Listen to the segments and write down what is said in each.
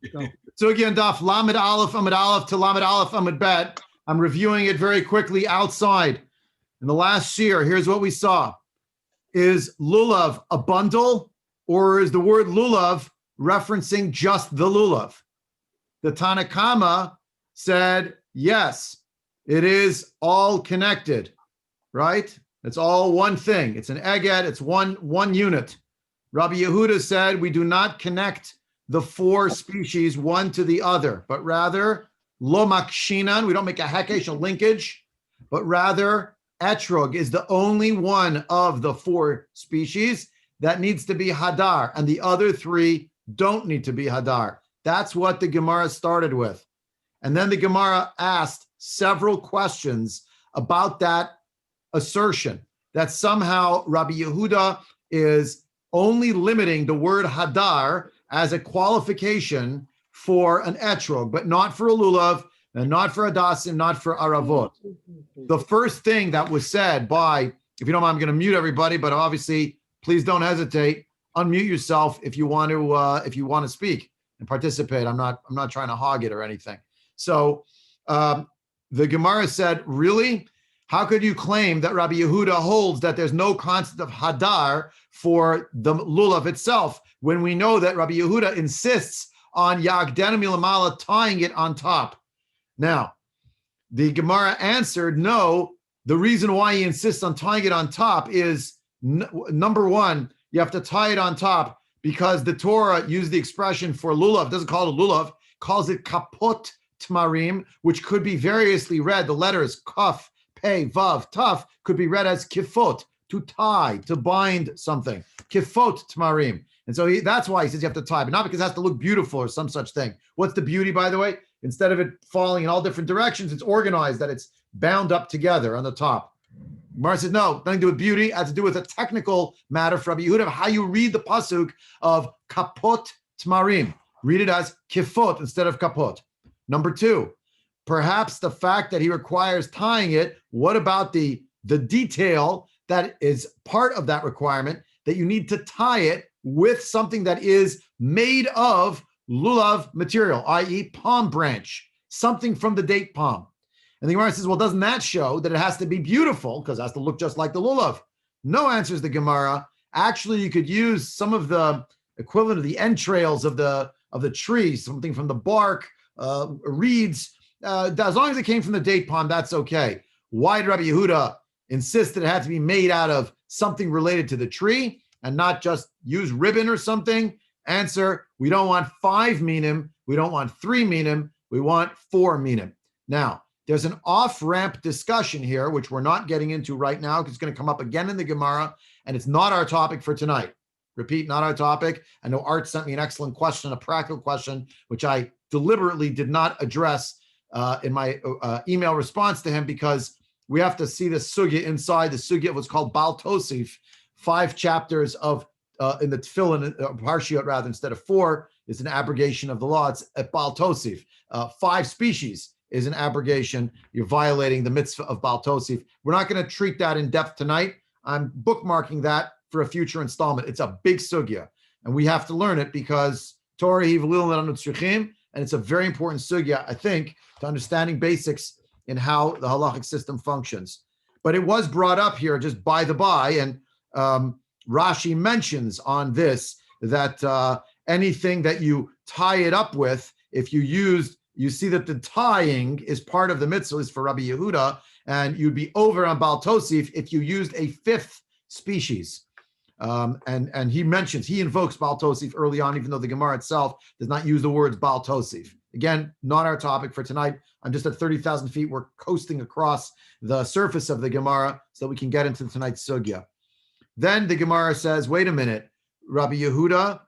Go. So again, Daf Lamed Aleph Amid Aleph to Lamed Aleph Amid Bet. I'm reviewing it very quickly outside. In the last year, here's what we saw. Is lulav a bundle, or is the word lulav referencing just the lulav? The Tanakama said, yes, it is all connected, right? It's all one thing. It's an eged. It's one unit. Rabbi Yehuda said, we do not connect the four species one to the other, but rather lo Makshinan, we don't make a hekesh, a linkage, but rather etrog is the only one of the four species that needs to be hadar, and the other three don't need to be hadar. That's what the Gemara started with. And then the Gemara asked several questions about that assertion, that somehow Rabbi Yehuda is only limiting the word hadar as a qualification for an etrog, but not for a lulav, and not for adasim, not for aravot. The first thing that was said by, if you don't mind, I'm going to mute everybody, but obviously, please don't hesitate. Unmute yourself if you want to speak and participate. I'm not trying to hog it or anything. So the Gemara said, really? How could you claim that Rabbi Yehuda holds that there's no concept of hadar for the lulav itself, when we know that Rabbi Yehuda insists on yagdenu milamala, tying it on top? Now, the Gemara answered, no, the reason why he insists on tying it on top is, number one, you have to tie it on top because the Torah used the expression for lulav, doesn't call it a lulav, calls it kapot tmarim, which could be variously read. The letters kaf, pei, vav, taf could be read as kifot, to tie, to bind something. Kifot tmarim. And so that's why he says you have to tie, but not because it has to look beautiful or some such thing. What's the beauty, by the way? Instead of it falling in all different directions, it's organized, that it's bound up together on the top. Gemara says, no, nothing to do with beauty. It has to do with a technical matter for Rabbi Yehuda, how you read the pasuk of kapot tmarim. Read it as kifot instead of kapot. Number two, perhaps the fact that he requires tying it, what about the detail that is part of that requirement, that you need to tie it with something that is made of lulav material, i.e. palm branch, something from the date palm. And the Gemara says, well, doesn't that show that it has to be beautiful because it has to look just like the lulav? No, answers the Gemara. Actually, you could use some of the equivalent of the entrails of the tree, something from the bark, reeds. As long as it came from the date palm, that's okay. Why did Rabbi Yehuda insist that it had to be made out of something related to the tree and not just use ribbon or something? Answer, we don't want 5 minim, we don't want 3 minim, we want 4 minim. Now, there's an off-ramp discussion here, which we're not getting into right now because it's going to come up again in the Gemara, and it's not our topic for tonight. Repeat, not our topic. I know Art sent me an excellent question, a practical question, which I deliberately did not address in my email response to him, because we have to see the sugya inside the sugya of what's called Baal Tosif, 5 chapters of in the Tefillin, Parshiot rather, instead of 4, is an abrogation of the law. It's at Baal Tosif. 5 species is an abrogation. You're violating the mitzvah of Baal Tosif. We're not going to treat that in depth tonight. I'm bookmarking that for a future installment. It's a big sugya, and we have to learn it because Torah and it's a very important sugya, I think, to understanding basics in how the halachic system functions. But it was brought up here just by the by, and Rashi mentions on this that anything that you tie it up with, if you see that the tying is part of the mitzvah for Rabbi Yehuda, and you'd be over on Baal Tosif if you used a 5th species. And he invokes Baal Tosif early on, even though the Gemara itself does not use the words Baal Tosif. Again, not our topic for tonight. I'm just at 30,000 feet. We're coasting across the surface of the Gemara so that we can get into tonight's sugya. Then the Gemara says, wait a minute, Rabbi Yehuda,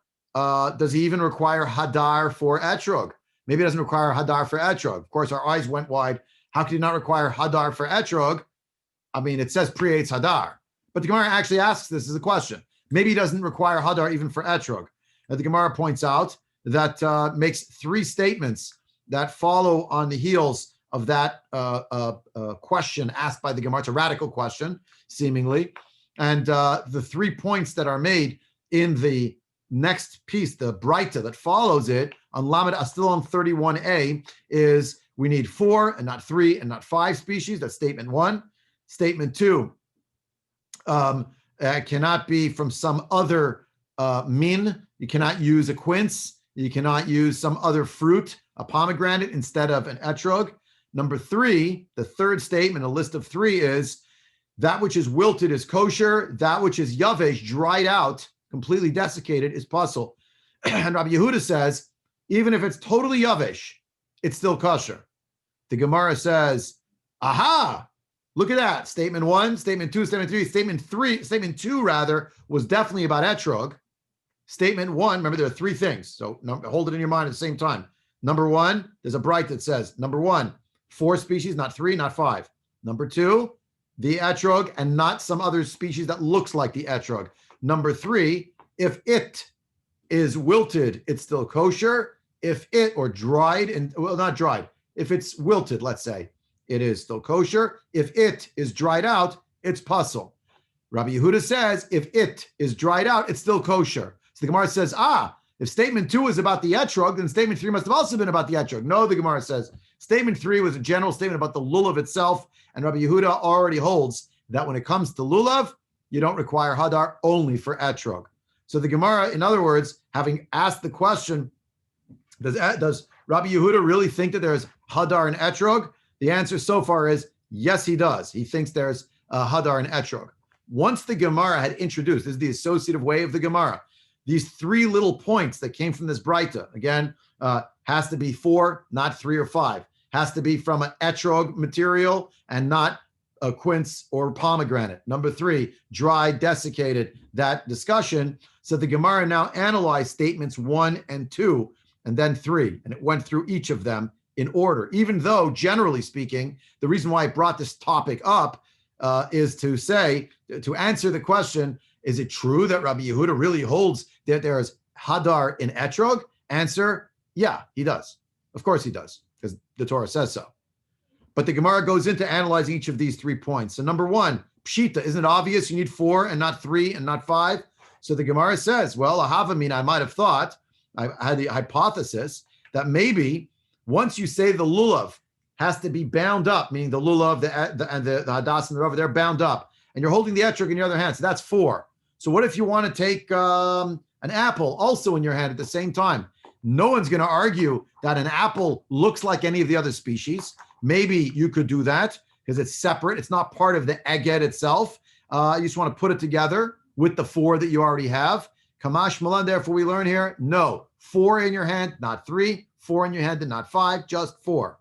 does he even require hadar for etrog? Maybe it doesn't require hadar for etrog. Of course, our eyes went wide. How could he not require hadar for etrog? I mean, it says pre-eitz hadar. But the Gemara actually asks this as a question. Maybe he doesn't require hadar even for etrog. And the Gemara points out that makes 3 statements that follow on the heels of that question asked by the Gemara. It's a radical question, seemingly. And the 3 points that are made in the next piece, the Breita that follows it on Lamed still on 31a, is we need 4 and not 3 and not 5 species. That's statement 1. Statement 2, cannot be from some other min. You cannot use a quince. You cannot use some other fruit, a pomegranate, instead of an etrog. Number 3, the third statement, a list of 3, is that which is wilted is kosher. That which is yavesh, dried out, completely desiccated, is pasul. And Rabbi Yehuda says, even if it's totally yavesh, it's still kosher. The Gemara says, aha, look at that. Statement 1, statement 2, statement 3, statement 2 rather, was definitely about etrog. Statement 1, remember there are 3 things. So hold it in your mind at the same time. Number 1, there's a bright that says, number 1, 4 species, not 3, not 5. Number 2, the etrog and not some other species that looks like the etrog. Number 3, if it is wilted, it's still kosher. If it, or dried, and well, not dried, if it's wilted, let's say, it is still kosher. If it is dried out, it's pasul. Rabbi Yehuda says, if it is dried out, it's still kosher. So the Gemara says, if statement 2 is about the etrog, then statement 3 must have also been about the etrog. No, the Gemara says, statement 3 was a general statement about the lulav itself, and Rabbi Yehuda already holds that when it comes to lulav, you don't require hadar, only for etrog. So the Gemara, in other words, having asked the question, does Rabbi Yehuda really think that there's hadar and etrog? The answer so far is yes, he does. He thinks there's hadar and etrog. Once the Gemara had introduced, this is the associative way of the Gemara, these 3 little points that came from this Breita, again, has to be 4, not 3 or 5. Has to be from an etrog material and not a quince or pomegranate. Number 3, dry, desiccated, that discussion. So the Gemara now analyzed statements 1 and 2, and then 3, and it went through each of them in order, even though, generally speaking, the reason why I brought this topic up is to say, to answer the question, is it true that Rabbi Yehuda really holds that there is hadar in etrog? Answer, yeah, he does. Of course he does, because the Torah says so. But the Gemara goes into analyzing each of these 3 points. So number 1, pshita, isn't it obvious you need 4 and not 3 and not 5? So the Gemara says, well, I might have thought, I had the hypothesis that maybe once you say the lulav has to be bound up, meaning the lulav, the hadas and the rava, they're bound up, and you're holding the etrog in your other hand, so that's 4. So what if you want to take an apple also in your hand at the same time? No one's going to argue that an apple looks like any of the other species. Maybe you could do that because it's separate. It's not part of the eged itself. You just want to put it together with the 4 that you already have. Kamash Malan, therefore we learn here, no, 4 in your hand, not 3, 4 in your hand and not 5, just 4.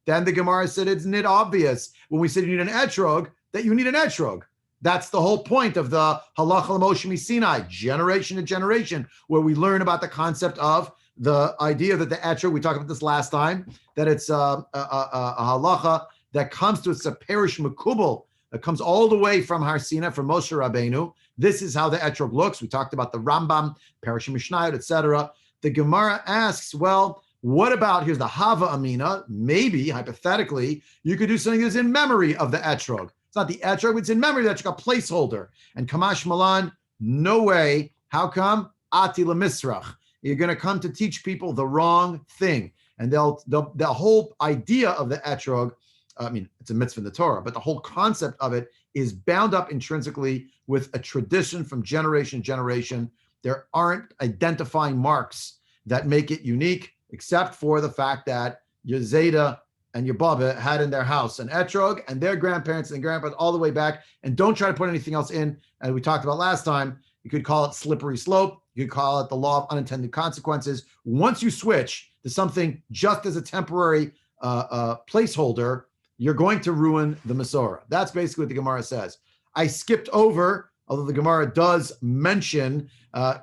Then the Gemara said, isn't it obvious when we said you need an etrog, that you need an etrog? That's the whole point of the halacha l'Moshe Sinai, generation to generation, where we learn about the concept of the idea that the etrog, we talked about this last time, that it's a halacha that comes to us, a perish mekubal, that comes all the way from Har Sinai, from Moshe Rabbeinu. This is how the etrog looks. We talked about the Rambam, Perish Mishnayot, etc. The Gemara asks, well, what about, here's the Hava Amina, maybe, hypothetically, you could do something that's in memory of the etrog. It's not the etrog, it's in memory of the etrog, a placeholder. And Kamash Malan, no way. How come? Ati lemisrach. You're going to come to teach people the wrong thing. And the whole idea of the etrog, it's a mitzvah in the Torah, but the whole concept of it is bound up intrinsically with a tradition from generation to generation. There aren't identifying marks that make it unique, except for the fact that your Zeta and your Baba had in their house an etrog, and their grandparents and grandparents all the way back, and don't try to put anything else in. And we talked about last time, you could call it slippery slope, you could call it the law of unintended consequences. Once you switch to something just as a temporary placeholder, you're going to ruin the Masorah. That's basically what the Gemara says. I skipped over, although the Gemara does mention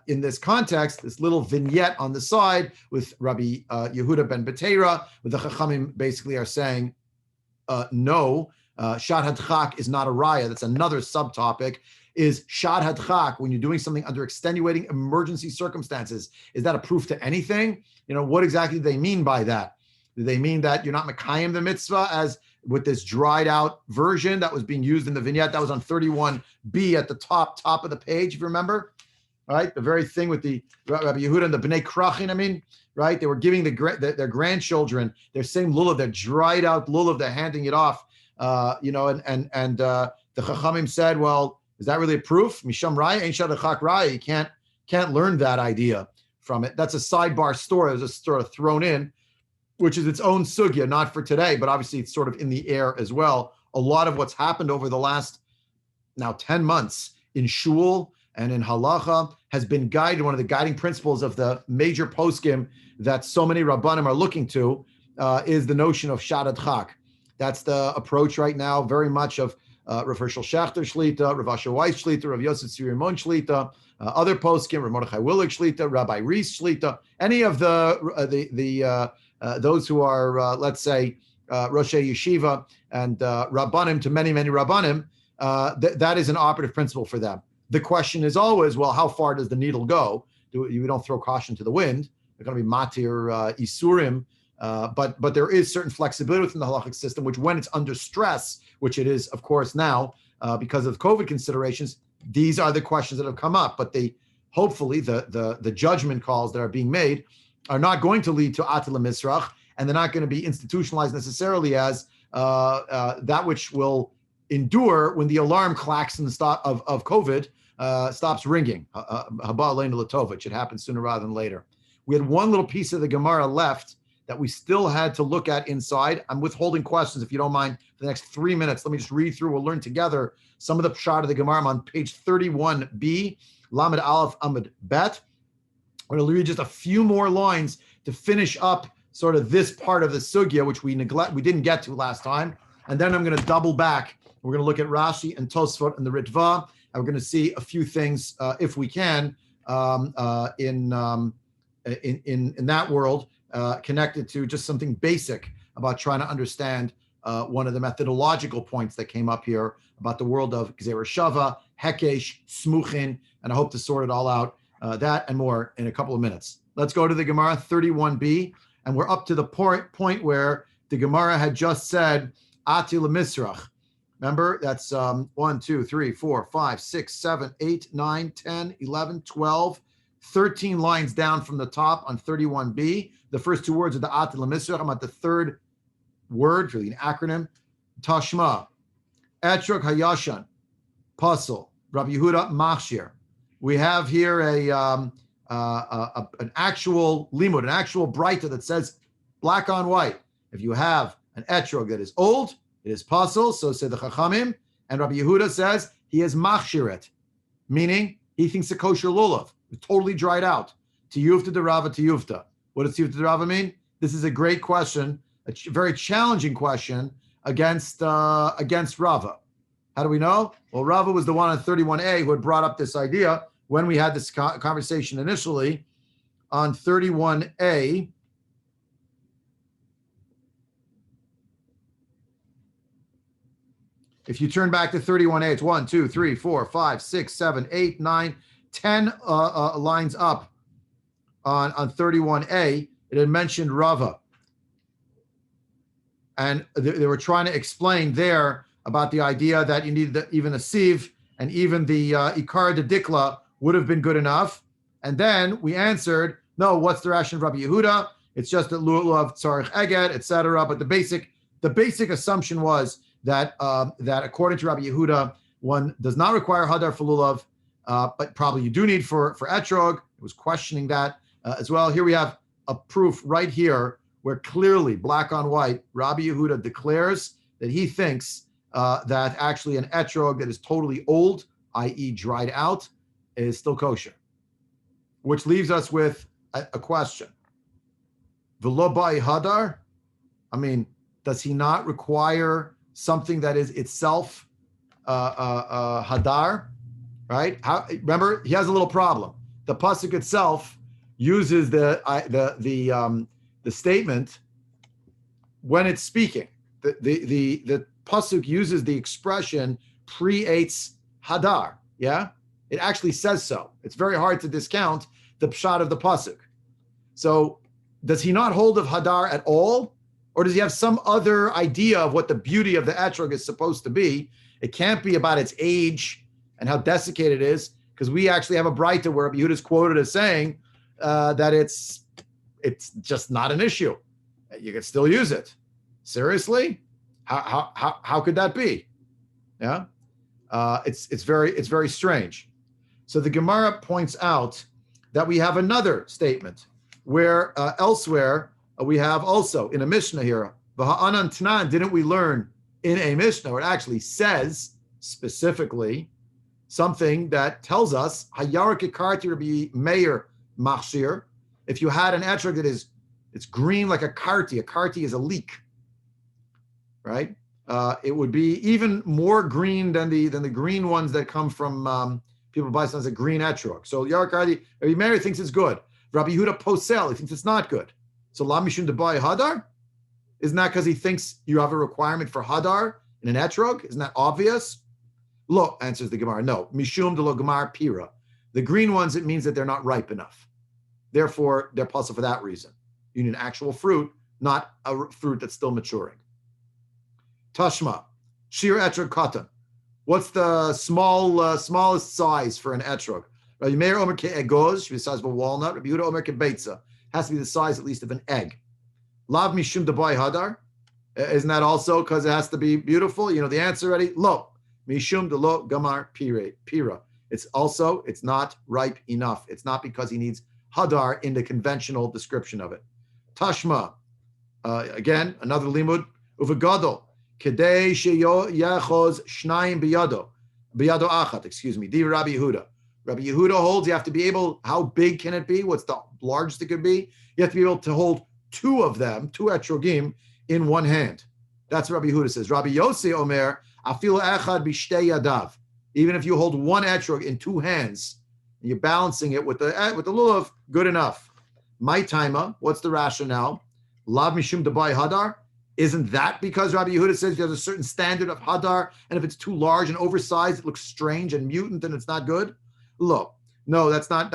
in this context, this little vignette on the side with Rabbi Yehuda ben Betera, where the Chachamim basically are saying, no, Shad Hadchak is not a raya. That's another subtopic. Is Shad Hadchak, when you're doing something under extenuating emergency circumstances, is that a proof to anything? What exactly do they mean by that? Do they mean that you're not Mekayim the mitzvah as with this dried out version that was being used in the vignette that was on 31b at the top of the page, if you remember? right? The very thing with the Rabbi Yehuda and the Bnei Krachin, I mean, right? They were giving their grandchildren their same lulav, their dried out lulav, they're handing it off, and the Chachamim said, well, is that really a proof? Misham Raya, Ein Shadachak Raya. You can't learn that idea from it. That's a sidebar story. It was just sort of thrown in, which is its own sugya, not for today, but obviously it's sort of in the air as well. A lot of what's happened over the last now 10 months in shul and in halacha has been guided. One of the guiding principles of the major poskim that so many rabbanim are looking to is the notion of shadat chak. That's the approach right now, very much of Rav Hershel Schachter Shlita, Rav Asher Weiss Shlita, Rav Yosef Tzvi Rimon Shlita, other poskim, Rav Mordechai Willig Shlita, Rabbi Rees Shlita, any of the those who are, let's say, Roshei Yeshiva and Rabbanim to many, many Rabbanim, that is an operative principle for them. The question is always, well, how far does the needle go? You don't throw caution to the wind. They're going to be matir isurim, but there is certain flexibility within the halachic system, which when it's under stress, which it is, of course, now because of COVID considerations, these are the questions that have come up. But hopefully the judgment calls that are being made are not going to lead to atila misrach, and they're not going to be institutionalized necessarily as that which will endure when the alarm clacks in the stop of COVID stops ringing. Haba aleinu l'tova. It should happen sooner rather than later. We had one little piece of the Gemara left that we still had to look at inside. I'm withholding questions, if you don't mind, for the next 3 minutes. Let me just read through. We'll learn together some of the pshat of the Gemara. I'm on page 31b, Lamed Aleph Amud Bet. I'm going to read just a few more lines to finish up sort of this part of the sugya, which we didn't get to last time. And then I'm going to double back. We're going to look at Rashi and Tosafot and the Ritva, and we're going to see a few things, if we can, in that world, connected to just something basic about trying to understand one of the methodological points that came up here about the world of Gzeira Shava, Hekesh, Smuchin, and I hope to sort it all out, that and more in a couple of minutes. Let's go to the Gemara 31b, and we're up to the point where the Gemara had just said, Ati l'misrach. Remember, that's 1, 2, 3, 4, 5, 6, 7, 8, 9, 10, 11, 12, 13 lines down from the top on 31b. The first two words are the Ati l'misrach. I'm at the third word, really an acronym. Tashma, Etrog Hayashan, Puzzle, Rabbi Yehuda Machshir. We have here an actual limud, an actual breita that says black on white. If you have an etrog that is old, it is puzzle, so say the Chachamim, and Rabbi Yehuda says he is machshiret, meaning he thinks a kosher lulav, totally dried out. Tiyufta de Rava tiyufta. What does tiyufta de Rava mean? This is a great question, a very challenging question against Rava. How do we know? Well, Rava was the one on 31a who had brought up this idea when we had this conversation initially on 31a. If you turn back to 31a, it's 1, 2, 3, 4, 5, 6, 7, 8, 9, 10 lines up on 31a. It had mentioned Rava. And they were trying to explain there about the idea that you need even a sieve and even the ikar de dikla would have been good enough. And then we answered, no, what's the ration of Rabbi Yehuda? It's just that lulav tzarich eget, etc. But the basic assumption was that according to Rabbi Yehuda, one does not require hadar for lulav, but probably you do need for etrog. It was questioning that as well. Here we have a proof right here where clearly, black on white, Rabbi Yehuda declares that he thinks that actually an etrog that is totally old, i.e. dried out, is still kosher. Which leaves us with a question. V'lo ba'i hadar? I mean, does he not require something that is itself hadar? Right? Remember, he has a little problem. The pasuk itself uses the statement when it's speaking. The pasuk uses the expression pre-eitz hadar. Yeah, it actually says so. It's very hard to discount the pshat of the pasuk. So, does he not hold of hadar at all, or does he have some other idea of what the beauty of the etrog is supposed to be? It can't be about its age and how desiccated it is. because we actually have a Braita where Rabbi Yehuda is quoted as saying that it's just not an issue. You can still use it. Seriously? How could that be? Yeah, it's very strange. So the Gemara points out that we have another statement where elsewhere we have also in a Mishnah here. V'ha'anan Tanan, didn't we learn in a Mishnah where it actually says specifically something that tells us Hayarak Ikarti Rabbi Meir Machshir. If you had an etrog that it's green like a karti is a leek, right? It would be even more green than the green ones that come from people buy something as a green etrog. So Yarak Karti, Rabbi Meir thinks it's good. Rabbi Yehuda Posel, he thinks it's not good. So Lamishun Debai Hadar, isn't that because he thinks you have a requirement for Hadar in an etrog? Isn't that obvious? Lo, answers the Gemara. No, Mishum de lo Gemar Pira. The green ones, it means that they're not ripe enough. Therefore, they're possible for that reason. You need an actual fruit, not a fruit that's still maturing. Tashma, Shir etrog katan. What's the smallest size for an etrog? Rabbi Meir Omer ke'egoz, should be the size of a walnut. Rabbi Yehuda Omer ke'beitza, has to be the size at least of an egg. Lav mishum debai hadar, isn't that also because it has to be beautiful? You know the answer already. Lo mishum de lo gamar pira. It's not ripe enough. It's not because he needs hadar in the conventional description of it. Tashma, again another limud uvegadol kedei sheyachoz shnayim biyado achat. Excuse me. Di Rabbi Yehuda. Rabbi Yehuda holds you have to be able. How big can it be? What's the largest it could be? You have to be able to hold two of them, two etrogim, in one hand. That's what Rabbi Yehuda says. Rabbi Yossi Omer, afil echad b'shtei yadav. Even if you hold one etrog in two hands, and you're balancing it with the lulav, good enough. My taima, what's the rationale? Lav mishum debai hadar. Isn't that because Rabbi Yehuda says there's a certain standard of hadar, and if it's too large and oversized, it looks strange and mutant, and it's not good? Look, no, that's not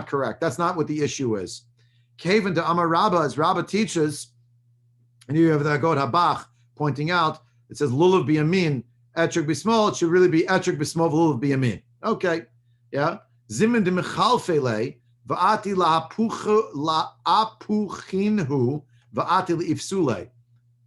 correct. That's not what the issue is. Kaven to Amar Rabba, as Rabba teaches, and you have the God Habach pointing out, it says lulav biyamin, etrog bismol. It should really be etrog bismol lulav biyamin. Okay, yeah. Zimin de michalfele va'ati la'apuchinhu va'ati le'ifsule.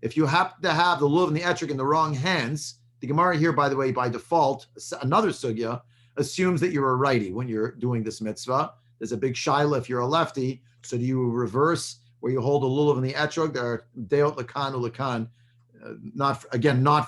If you happen to have the lulav and the etrog in the wrong hands, the Gemara here, by the way, by default, another sugya, assumes that you're a righty when you're doing this mitzvah. There's a big shaila if you're a lefty. So do you reverse where you hold a lulav and the etrog? There are deot lakan ulakan. Not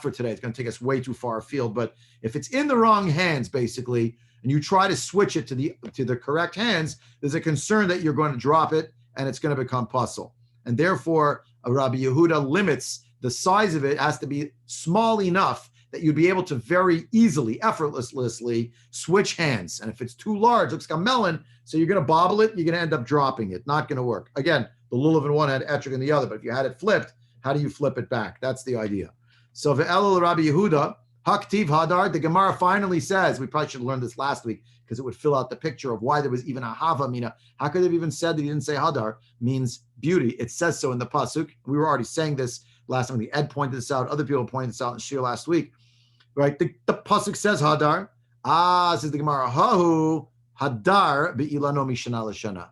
for today. It's going to take us way too far afield. But if it's in the wrong hands, basically, and you try to switch it to the correct hands, there's a concern that you're going to drop it and it's going to become puzzle. And therefore, Rabbi Yehuda limits the size of it. It has to be small enough that you'd be able to very easily, effortlessly switch hands. And if it's too large, looks like a melon, so you're going to bobble it, you're going to end up dropping it. Not going to work. Again, the lulav in one had etrog in the other, but if you had it flipped, how do you flip it back? That's the idea. So ve'elul Rabbi Yehuda, haktiv hadar, the Gemara finally says, we probably should have learned this last week because it would fill out the picture of why there was even a hava mina. How could they have even said that he didn't say hadar means beauty? It says so in the pasuk. We were already saying this last time. The Ed pointed this out. Other people pointed this out in Shir last week. Right? The pasuk says hadar. Says the Gemara, hahu hadar be'ilano mishana l'shana.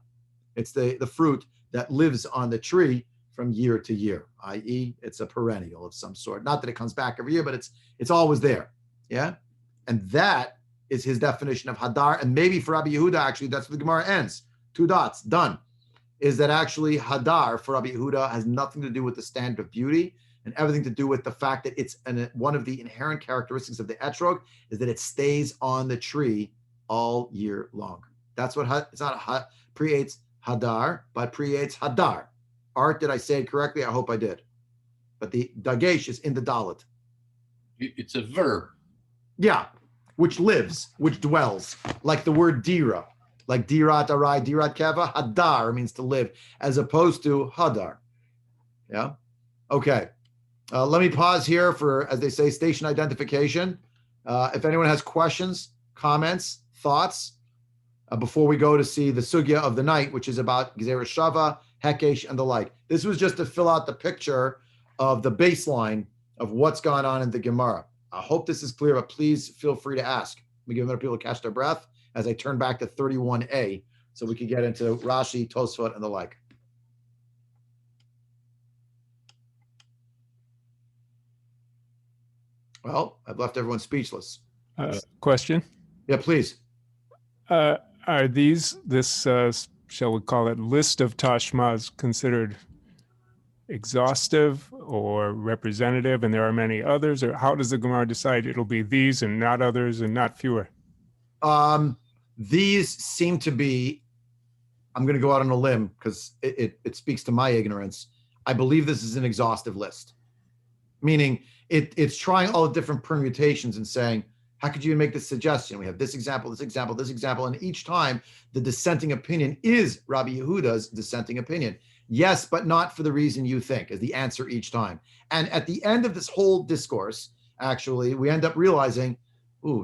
It's the fruit that lives on the tree from year to year, i.e., it's a perennial of some sort. Not that it comes back every year, but it's always there. Yeah? And that is his definition of hadar. And maybe for Rabbi Yehuda, actually, that's where the Gemara ends. 2 dots, done. Is that actually hadar for Rabbi Yehuda has nothing to do with the standard of beauty and everything to do with the fact that it's one of the inherent characteristics of the etrog is that it stays on the tree all year long. That's what it's not creates hadar, but creates hadar. Art, did I say it correctly? I hope I did. But the dagesh is in the dalet. It's a verb. Yeah, which lives, which dwells, like the word dira, like dirat arai, dirat keva. Hadar means to live, as opposed to hadar. Yeah. Okay. Let me pause here for, as they say, station identification. If anyone has questions, comments, thoughts, before we go to see the sugya of the night, which is about Gezerah Shava, Hekesh, and the like. This was just to fill out the picture of the baseline of what's gone on in the Gemara. I hope this is clear, but please feel free to ask. We give other people to catch their breath, as I turn back to 31a, so we could get into Rashi, Tosafot, and the like. Well, I've left everyone speechless. Question. Yeah, please. Are this, shall we call it, list of Tashmas considered exhaustive or representative, and there are many others? Or how does the Gemara decide it'll be these and not others and not fewer? These seem to be, I'm going to go out on a limb because it speaks to my ignorance. I believe this is an exhaustive list, meaning it's trying all the different permutations and saying, how could you make this suggestion? We have this example, this example, this example, and each time the dissenting opinion is Rabbi Yehuda's dissenting opinion. Yes, but not for the reason you think, is the answer each time. And at the end of this whole discourse, actually, we end up realizing,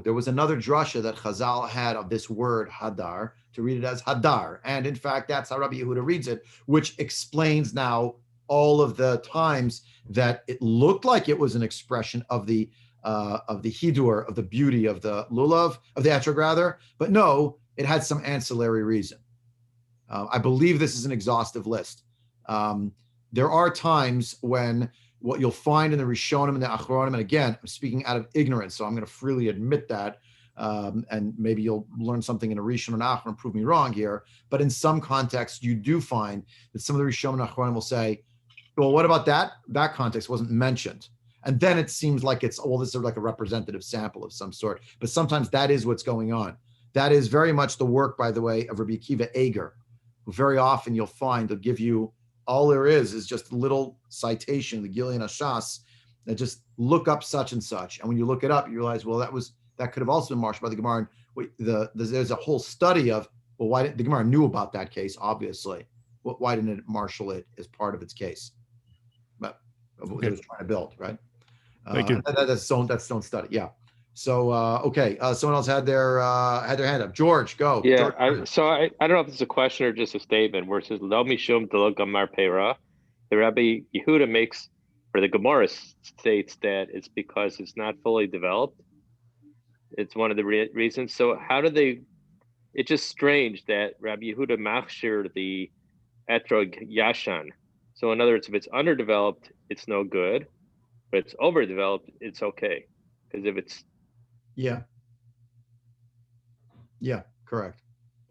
there was another drasha that Chazal had of this word hadar, to read it as hadar. And in fact, that's how Rabbi Yehuda reads it, which explains now all of the times that it looked like it was an expression of the hidur, of the beauty of the lulav, of the etrog rather, but no, it had some ancillary reason. I believe this is an exhaustive list. There are times when what you'll find in the Rishonim and the Achronim, and again, I'm speaking out of ignorance, so I'm going to freely admit that, and maybe you'll learn something in a Rishon and Achron and prove me wrong here, but in some contexts, you do find that some of the Rishonim and Achronim will say, well, what about that? That context wasn't mentioned. And then it seems like this is like a representative sample of some sort. But sometimes that is what's going on. That is very much the work, by the way, of Rabbi Akiva Eger, who very often you'll find they'll give you, all there is just a little citation, the Gilead Hashas, that just look up such and such. And when you look it up, you realize, well, that could have also been marshaled by the Gemara. There's a whole study of, well, why didn't the Gemara knew about that case, obviously. Why didn't it marshal it as part of its case? But what it was trying to build, right? Thank you. That's its own study. Yeah. So okay. Someone else had their hand up. George, go. Yeah. George. I don't know if it's a question or just a statement where it says "Lo mishum delok gamar peira." The Rabbi Yehuda makes, or the Gemara states that it's because it's not fully developed. It's one of the reasons. So how do they? It's just strange that Rabbi Yehuda machshir the etrog yashan. So in other words, if it's underdeveloped, it's no good. But it's overdeveloped, it's okay. Because if it's correct.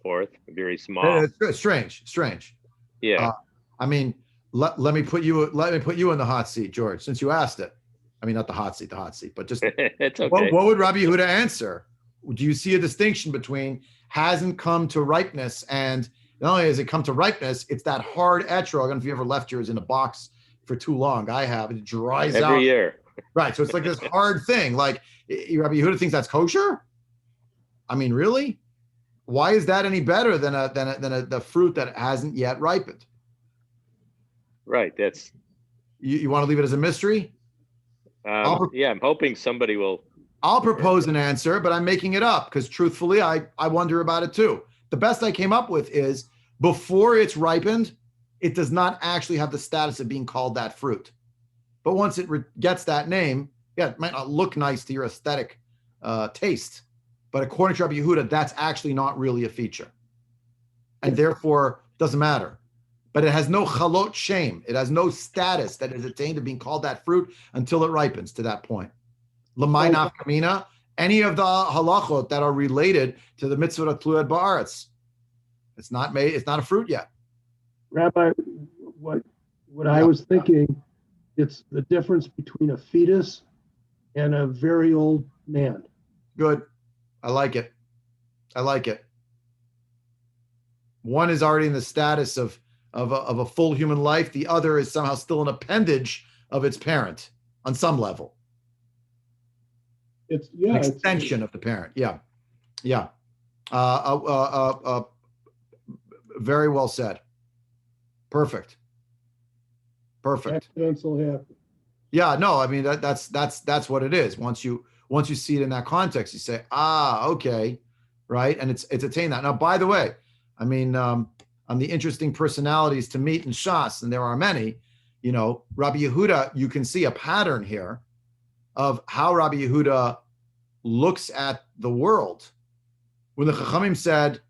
Fourth, very small. It's strange. Yeah. I mean, let me put you in the hot seat, George, since you asked it. I mean, not the hot seat, but just it's okay. What would Rabbi Yehuda answer? Do you see a distinction between hasn't come to ripeness and not only has it come to ripeness, it's that hard etrog. I don't know if you ever left yours in a box for too long. I have. It dries out every year. Right. So it's like this hard thing. Like Rabbi Yehuda thinks that's kosher. I mean, really? Why is that any better than the fruit that hasn't yet ripened? Right. That's. You want to leave it as a mystery? I'm hoping somebody will. I'll propose an answer, but I'm making it up because truthfully, I wonder about it too. The best I came up with is before it's ripened, it does not actually have the status of being called that fruit. But once it gets that name, it might not look nice to your aesthetic taste. But according to Rabbi Yehuda, that's actually not really a feature. And therefore, doesn't matter. But it has no chalot shame. It has no status that is attained to being called that fruit until it ripens to that point. L'may nafkamina, any of the halachot that are related to the mitzvah tluyad ba'aretz. It's not a fruit yet. Rabbi, what I was thinking, it's the difference between a fetus and a very old man. Good. I like it. One is already in the status of a full human life. The other is somehow still an appendage of its parent on some level. It's an extension of the parent. Yeah. Very well said. Perfect. Accidents will happen. Yeah, no, I mean that's what it is. Once you see it in that context, you say, okay, right, and it's attained that. Now, by the way, I mean, on the interesting personalities to meet in Shas, and there are many, Rabbi Yehuda, you can see a pattern here of how Rabbi Yehuda looks at the world, when the Chachamim said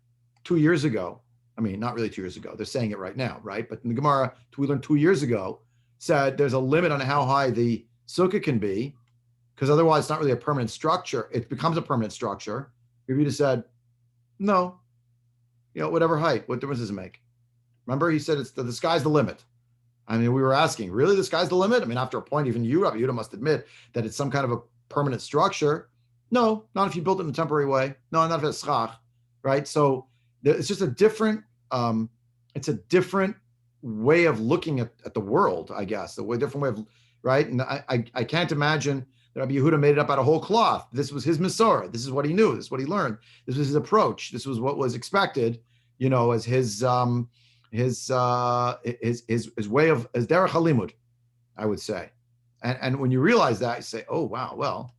2 years ago, I mean, not really 2 years ago, they're saying it right now, right? But in the Gemara, we learned 2 years ago, said there's a limit on how high the sukkah can be, because otherwise it's not really a permanent structure. It becomes a permanent structure. Yehuda said, no, whatever height, what difference does it make? Remember, he said the sky's the limit. I mean, we were asking, really, the sky's the limit? I mean, after a point, even you, Rabbi Yehuda, must admit that it's some kind of a permanent structure. No, not if you built it in a temporary way. No, not if it's schach, right? So it's just a different, it's a different way of looking at the world, I guess, different way of, right? And I can't imagine that Rabbi Yehuda made it up out of whole cloth. This was his Masorah. This is what he knew. This is what he learned. This was his approach. This was what was expected, as his way of, as derech halimud, I would say. And when you realize that, you say, oh, wow, well,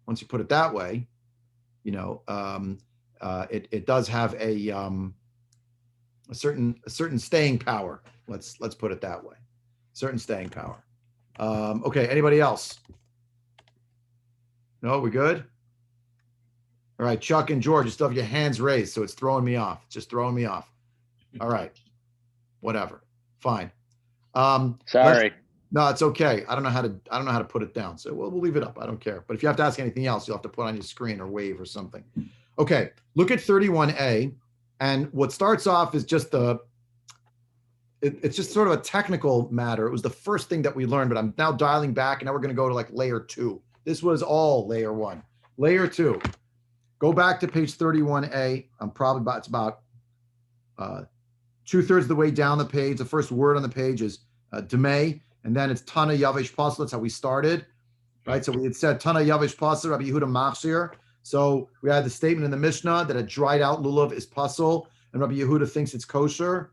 once you put it that way, it does have a certain staying power. Let's put it that way. Certain staying power. Okay, anybody else? No, we good? All right, Chuck and George, you still have your hands raised, so it's throwing me off. It's just throwing me off. All right, whatever, fine. Sorry. No, it's okay. I don't know how to put it down, so we'll leave it up. I don't care. But if you have to ask anything else, you'll have to put on your screen or wave or something. Okay, look at 31a, and what starts off is just it's just sort of a technical matter. It was the first thing that we learned, but I'm now dialing back, and now we're going to go to like layer 2. This was all layer 1. Layer 2. Go back to page 31a. It's about 2/3 of the way down the page. The first word on the page is Demei, and then it's Tana Yavesh Pasel. That's how we started, right? So we had said Tana Yavesh Pasel, Rabbi Yehuda Machshir. So we had the statement in the Mishnah that a dried out lulav is pasel, and Rabbi Yehuda thinks it's kosher.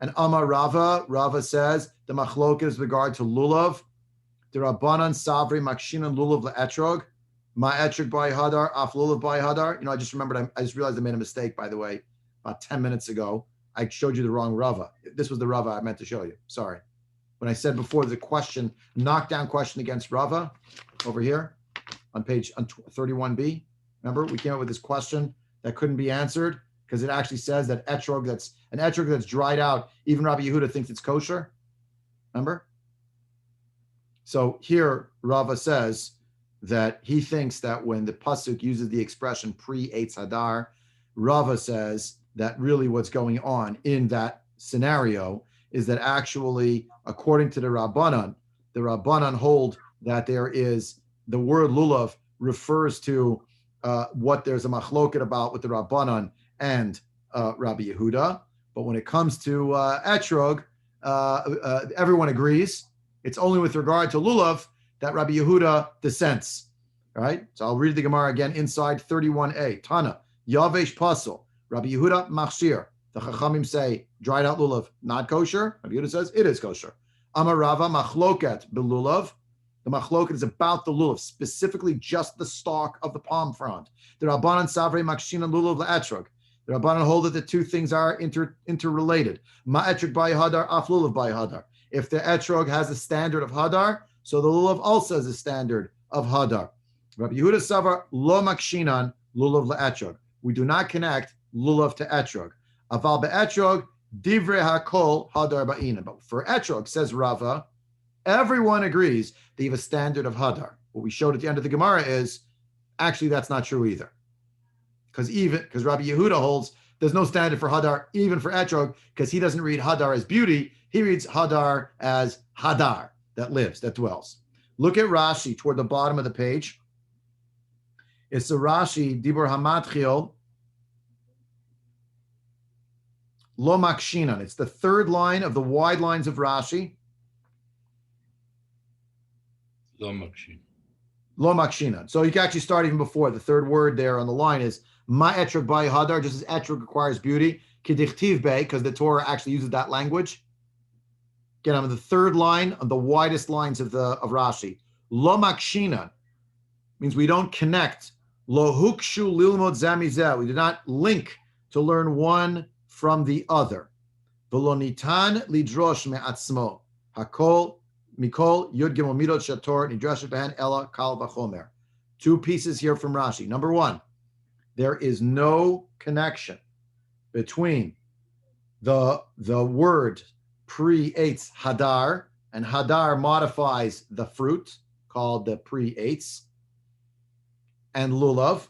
And Amar Rava says the machloket is with regard to lulav. The Rabbanan Savri Makshinan lulav le'etrog. Ma'etrog by hadar, af lulav by hadar. I just remembered, I just realized I made a mistake, by the way, about 10 minutes ago. I showed you the wrong Rava. This was the Rava I meant to show you. Sorry. When I said before the question, knockdown question against Rava over here on page 31b. Remember, we came up with this question that couldn't be answered because it actually says that etrog that's dried out, even Rabbi Yehuda thinks it's kosher. Remember? So here Rava says that he thinks that when the pasuk uses the expression pre-Eitz Hadar, Rava says that really what's going on in that scenario is that actually, according to the Rabbanan hold that there is the word lulav refers to what there's a machloket about with the Rabbanan and Rabbi Yehuda. But when it comes to etrog, everyone agrees. It's only with regard to lulav that Rabbi Yehuda dissents. All right? So I'll read the Gemara again inside 31a. Tana, Yavesh Pasel, Rabbi Yehuda Machshir. The Chachamim say, dried out lulav, not kosher. Rabbi Yehuda says, it is kosher. Amar Rava Machloket belulav. The machloket is about the lulav, specifically just the stalk of the palm frond. The Rabbanan Savre Makshinan lulav le'etrog. The Rabbanan hold that the two things are interrelated. Ma'etrog by hadar, af lulav by hadar. If the etrog has a standard of hadar, so the lulav also has a standard of hadar. Rabbi Yehuda Savar lo makshinan lulav le'etrog. We do not connect lulav to etrog. Aval be'etrog divrei hakol hadar ba'ina. But for etrog, says Rava, everyone agrees that you have a standard of hadar. What we showed at the end of the Gemara is actually that's not true either. Because Rabbi Yehuda holds there's no standard for hadar, even for etrog, because he doesn't read hadar as beauty. He reads hadar as hadar, that lives, that dwells. Look at Rashi toward the bottom of the page. It's a Rashi, Dibur Hamatchil, Lo Makshinan. It's the third line of the wide lines of Rashi. Lo Makshinan. Lo Makshinan. So you can actually start even before. The third word there on the line is Ma etrog by hadar, just as etrog requires beauty. Kidichtiv be, because the Torah actually uses that language. Again, on the third line, on the widest lines of Rashi. Lo Makshinan means we don't connect. Lo hukshu lilmod zamizeh. We do not link to learn one from the other. V'lo nitan lidrosh me'atzmo. Hakol mikol yud gimel midot shator nidrashet behen ela kal v'chomer. Two pieces here from Rashi. Number one, there is no connection between the word pre-eitz hadar, and hadar modifies the fruit called the pre-eitz, and lulav,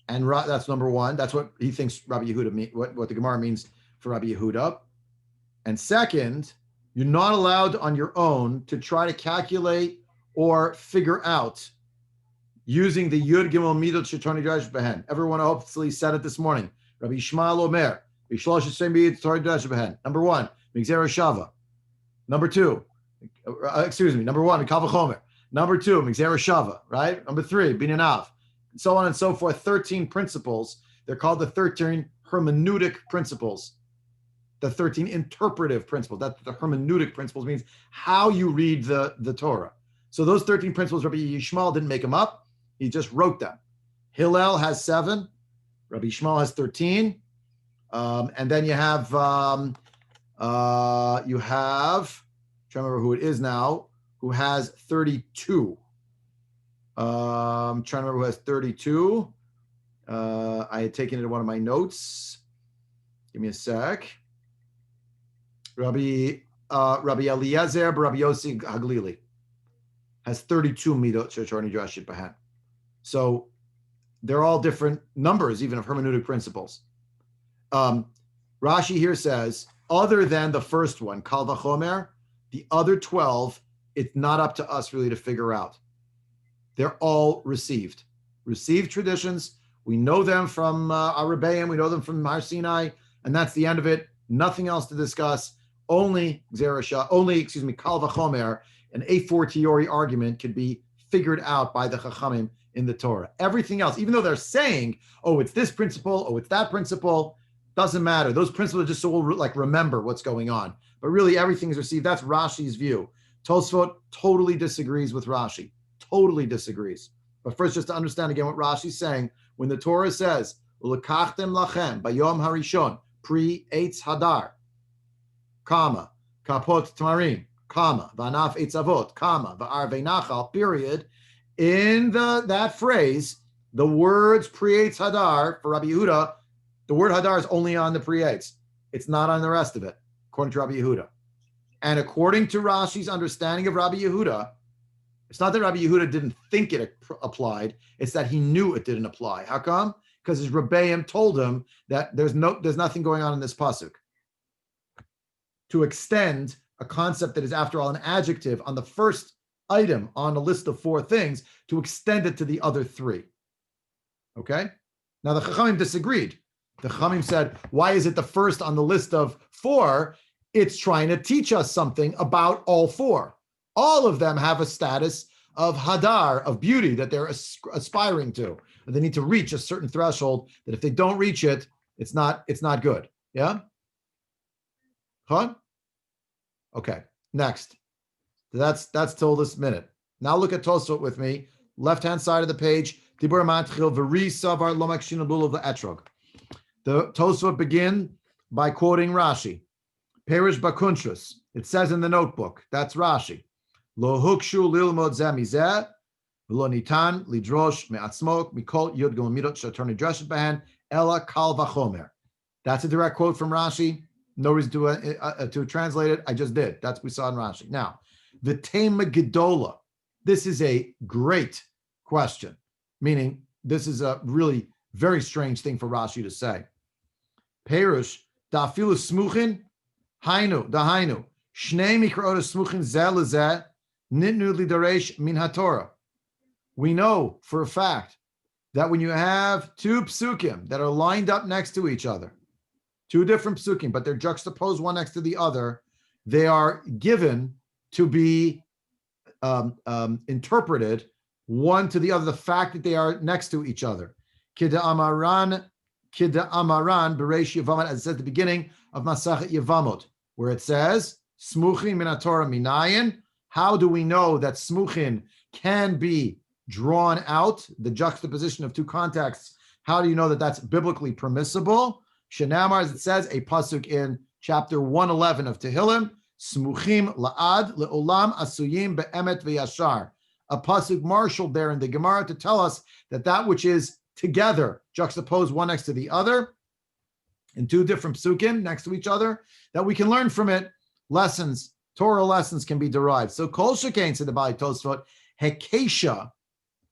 and that's number one. That's what he thinks Rabbi Yehuda mean, what the Gemara means for Rabbi Yehuda. And second, you're not allowed on your own to try to calculate or figure out using the Yud Gimel Midot Shetoni Drash Behen. Everyone hopefully said it this morning. Rabbi Yishmael Omer, number one, Migzera Shava. Number two, number one, Kal V'chomer. Number two, Migzera Shava, right? Number three, Binyan, and so on and so forth. 13 principles. They're called the 13 hermeneutic principles. The 13 interpretive principles. That's the hermeneutic principles, means how you read the Torah. So those 13 principles, Rabbi Yishmael didn't make them up. He just wrote them. Hillel has 7. Rabbi Yishmael has 13. And then you have, trying to remember who it is now, who has 32. I'm trying to remember who has 32. I had taken it in one of my notes. Give me a sec. Rabbi Eliezer, Rabbi Yossi Haglili has 32 midot shechorni drashit bahan. So they're all different numbers, even of hermeneutic principles. Rashi here says, other than the first one, Kal V'chomer, the other 12, it's not up to us really to figure out. They're all received traditions. We know them from our Rebbeim, we know them from Har Sinai, and that's the end of it. Nothing else to discuss. Only Kal V'chomer, an a fortiori argument could be figured out by the Chachamim in the Torah. Everything else, even though they're saying, oh, it's this principle, oh, it's that principle, doesn't matter. Those principles are just so we'll like remember what's going on. But really everything is received. That's Rashi's view. Tosafot totally disagrees with Rashi. Totally disagrees. But first, just to understand again what Rashi's saying, when the Torah says, L'kachtem lachem bayom harishon, pre-eitz hadar, comma, kapot tmarim, comma, v'anaf eitz avot, comma, v'arvei nachal, period. In that phrase, the words pre-eitz hadar, for Rabbi Yehuda, the word hadar is only on the pre-eitz. It's not on the rest of it, according to Rabbi Yehuda. And according to Rashi's understanding of Rabbi Yehuda, it's not that Rabbi Yehuda didn't think it applied, it's that he knew it didn't apply. How come? Because his Rebbeim told him that there's nothing going on in this pasuk. To extend a concept that is, after all, an adjective on the first item on a list of 4 things, to extend it to the other 3. Okay? Now the Chachamim disagreed. The Chachamim said, why is it the first on the list of 4? It's trying to teach us something about all 4. All of them have a status of hadar, of beauty, that they're aspiring to. And they need to reach a certain threshold that if they don't reach it, it's not good. Yeah? Huh? Okay, next. That's till this minute. Now look at Tosafot with me. Left-hand side of the page. Dibur matchil v'ri savar lo Makshinan lulav le'etrog. The Tosafot begin by quoting Rashi. Perish bakuntrus. It says in the notebook. That's Rashi. Lo hukshu lilmod zeh mizeh, v'lo nitan lidrosh me'atzmo mikol yud gimel midot she'atorni dreshet behen ela kal v'chomer. That's a direct quote from Rashi. No reason to translate it. I just did. That's what we saw in Rashi. Now, the tema gedola. This is a great question. Meaning, this is a really very strange thing for Rashi to say. Perush dafilu smuchin hainu dahainu shnei mikrot smuchin zeh lezeh nitnu lidaresh min haTorah. We know for a fact that when you have 2 psukim that are lined up next to each other, 2 different psukim, but they're juxtaposed one next to the other, they are given to be interpreted one to the other, the fact that they are next to each other. Kida amaran bereish Yevamot, as it says at the beginning of Masachet Yevamot, where it says, Smuchin min haTorah minayin. How do we know that smuchin can be drawn out, the juxtaposition of 2 contexts? How do you know that that's biblically permissible? Shenamar, as it says, a pasuk in chapter 111 of Tehillim, Smuchim la'ad le'olam asuyim be'emet v'yashar. A pasuk marshaled there in the Gemara to tell us that that which is together, juxtaposed one next to the other, in two different psukim next to each other, that we can learn from it lessons, Torah lessons can be derived. So kol shekain, said the Bali Tosafot, hekesha,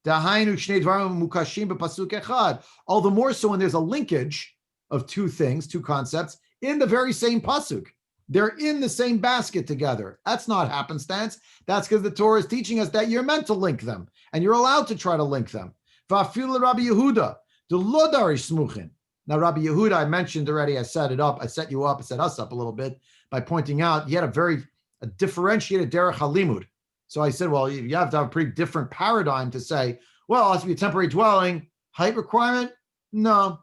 dahainu shnei dvarim mukashim b'pasuk echad. All the more so when there's a linkage of two things, two concepts, in the very same pasuk. They're in the same basket together. That's not happenstance. That's because the Torah is teaching us that you're meant to link them, and you're allowed to try to link them. Va'afil Rabbi Yehuda, the lo darish smuchin. Now, Rabbi Yehuda, I mentioned already, I set you up, I set us up a little bit by pointing out he had a differentiated derech halimud. So I said, well, you have to have a pretty different paradigm to say, well, it has to be a temporary dwelling. Height requirement? No.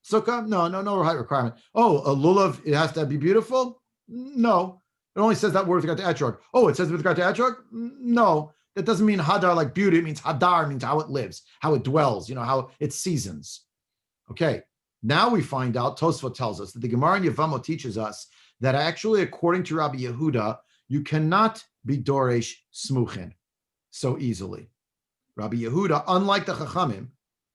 Sukka? No height requirement. Oh, a lulav, it has to be beautiful? No. It only says that word with regard to etrog. Oh, it says with regard to etrog? No. That doesn't mean hadar like beauty. It means hadar, means how it lives, how it dwells, how it seasons. Okay. Now we find out, Tosafot tells us that the Gemara in Yevamot teaches us that actually, according to Rabbi Yehuda, you cannot be doresh smuchin so easily. Rabbi Yehuda, unlike the Chachamim,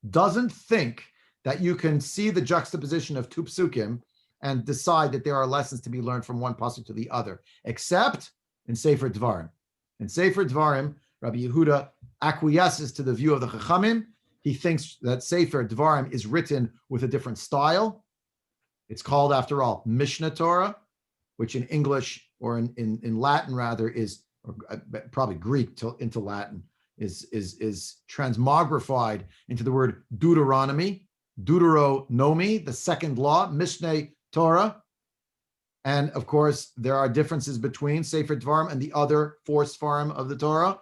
doesn't think that you can see the juxtaposition of two psukim and decide that there are lessons to be learned from one pasuk to the other, except in Sefer Dvarim. In Sefer Dvarim, Rabbi Yehuda acquiesces to the view of the Chachamim. He thinks that Sefer Dvarim is written with a different style. It's called, after all, Mishnah Torah, which in English or in Latin rather is, or probably Greek into Latin, is transmogrified into the word Deuteronomy, Deuteronomy, the second law, Mishneh Torah. And of course, there are differences between Sefer Dvarim and the other four Sfarim of the Torah.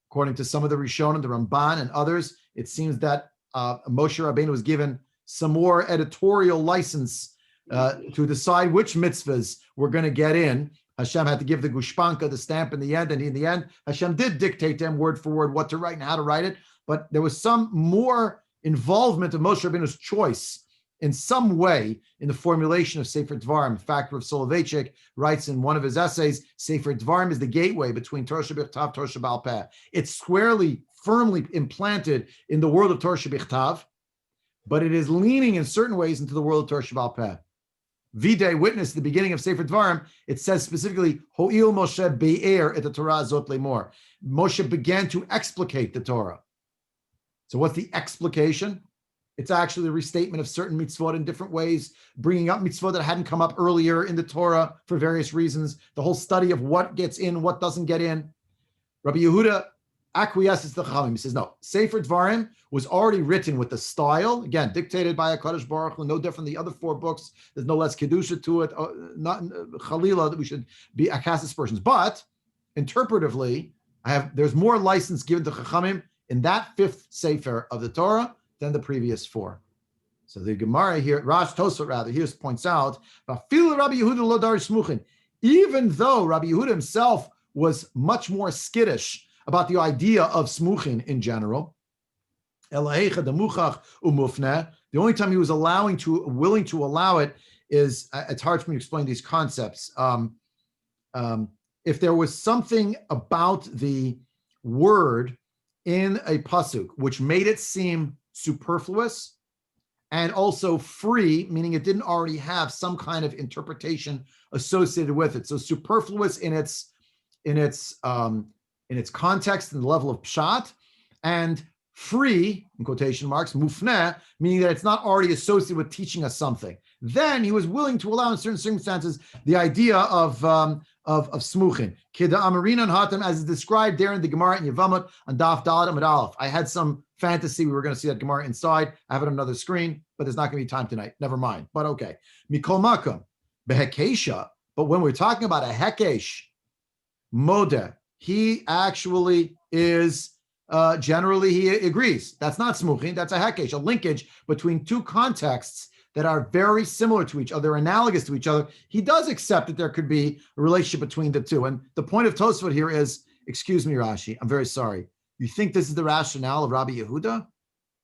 According to some of the Rishonim, the Ramban and others, it seems that Moshe Rabbeinu was given some more editorial license to decide which mitzvahs we're going to get in. Hashem had to give the gushpanka, the stamp in the end, and in the end, Hashem did dictate to him word for word what to write and how to write it. But there was some more involvement of Moshe Rabbeinu's choice in some way in the formulation of Sefer Dvarim. In fact, Rav Soloveitchik writes in one of his essays, Sefer Dvarim is the gateway between Torah Shebichtav, Torah Sheba'al Peh. It's squarely, firmly implanted in the world of Torah Shebichtav, but it is leaning in certain ways into the world of Torah Sheba'al Peh. Videi witness the beginning of Sefer Dvarim, it says specifically, Ho'il Moshe be'er et the Torah zot lemor. Moshe began to explicate the Torah. So what's the explication? It's actually the restatement of certain mitzvot in different ways, bringing up mitzvot that hadn't come up earlier in the Torah for various reasons, the whole study of what gets in, what doesn't get in. Rabbi Yehuda acquiesces to the Chachamim. He says, no, Sefer Dvarim was already written with the style, again, dictated by HaKadosh Baruch Hu, no different than the other four books. There's no less Kedusha to it, not Chalila, that we should be cast aspersions. But interpretively, there's more license given to Chachamim in that fifth Sefer of the Torah than the previous four. So the Gemara here, Tosafot rather, here points out, even though Rabbi Yehuda himself was much more skittish about the idea of smuchin in general, the only time he was willing to allow it is, it's hard for me to explain these concepts. If there was something about the word in a pasuk which made it seem superfluous and also free, meaning it didn't already have some kind of interpretation associated with it. So superfluous in its context and the level of pshat, and free, in quotation marks, mufneh, meaning that it's not already associated with teaching us something. Then he was willing to allow in certain circumstances the idea of smuchin. Kida Amarinan Hatam, as is described there in the Gemara in Yevamot on Daf Daled Amud Aleph. I had some fantasy we were going to see that Gemara inside. I have it on another screen, but there's not going to be time tonight. Never mind. But okay. Mikol Makam behekesha. But when we're talking about a hekesh modeh, he actually is. Generally, he agrees. That's not smuchin, that's a hekesh, a linkage between two contexts that are very similar to each other, analogous to each other. He does accept that there could be a relationship between the two. And the point of Tosafot here is, excuse me, Rashi, I'm very sorry. You think this is the rationale of Rabbi Yehuda?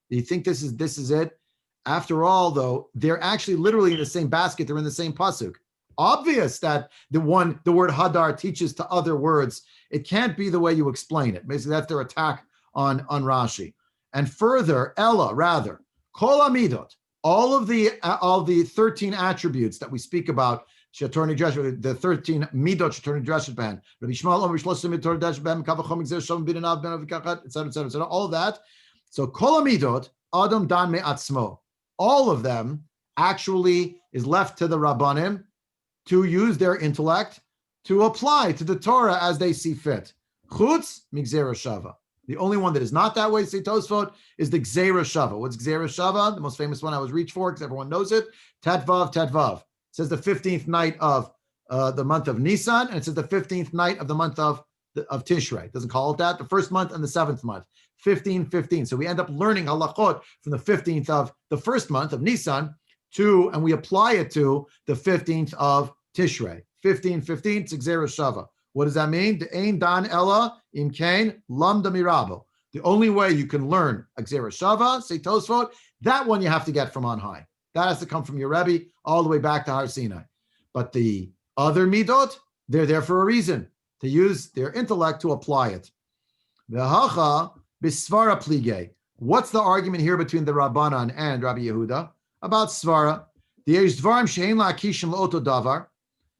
Do you think this is it? After all, though, they're actually literally in the same basket. They're in the same pasuk. Obvious that the word hadar teaches to other words. It can't be the way you explain it. Basically, that's their attack on Rashi. And further, Ella, rather, Kol Amidot, all of the 13 attributes that we speak about, the 13 midot Shatorni Dreshet Ben, Rabbi Shmuel Omer Shlosim Mitor Dreshet Ben, Kavachom Gzer Shalom Bin Anav Ben Avikachat, etc., all of that. So Kol Amidot, Adam Dan Me'atzmo, all of them actually is left to the Rabbanim to use their intellect to apply to the Torah as they see fit. Chutz Migzera Shava. The only one that is not that way, say Tosafot, is the Gzera Shava. What's Gzera Shava? The most famous one I always reach for because everyone knows it. Tetvav, Tetvav. It says the 15th night of the month of Nisan, and it says the 15th night of the month of Tishrei. It doesn't call it that. The first month and the 7th month. 15, 15. So we end up learning halachot from the 15th of the first month of Nisan and we apply it to the 15th of Tishrei. 15, 15, it's Gzera Shava. What does that mean? The Ein Dan Ella Im Kain Lamda Mirabo. The only way you can learn a Gzera Shava, say Tosafot, that one you have to get from on high. That has to come from your Rebbe all the way back to Har Sinai. But the other midot, they're there for a reason, to use their intellect to apply it. V'hacha b'svara plige. What's the argument here between the Rabbanan and Rabbi Yehuda about svara?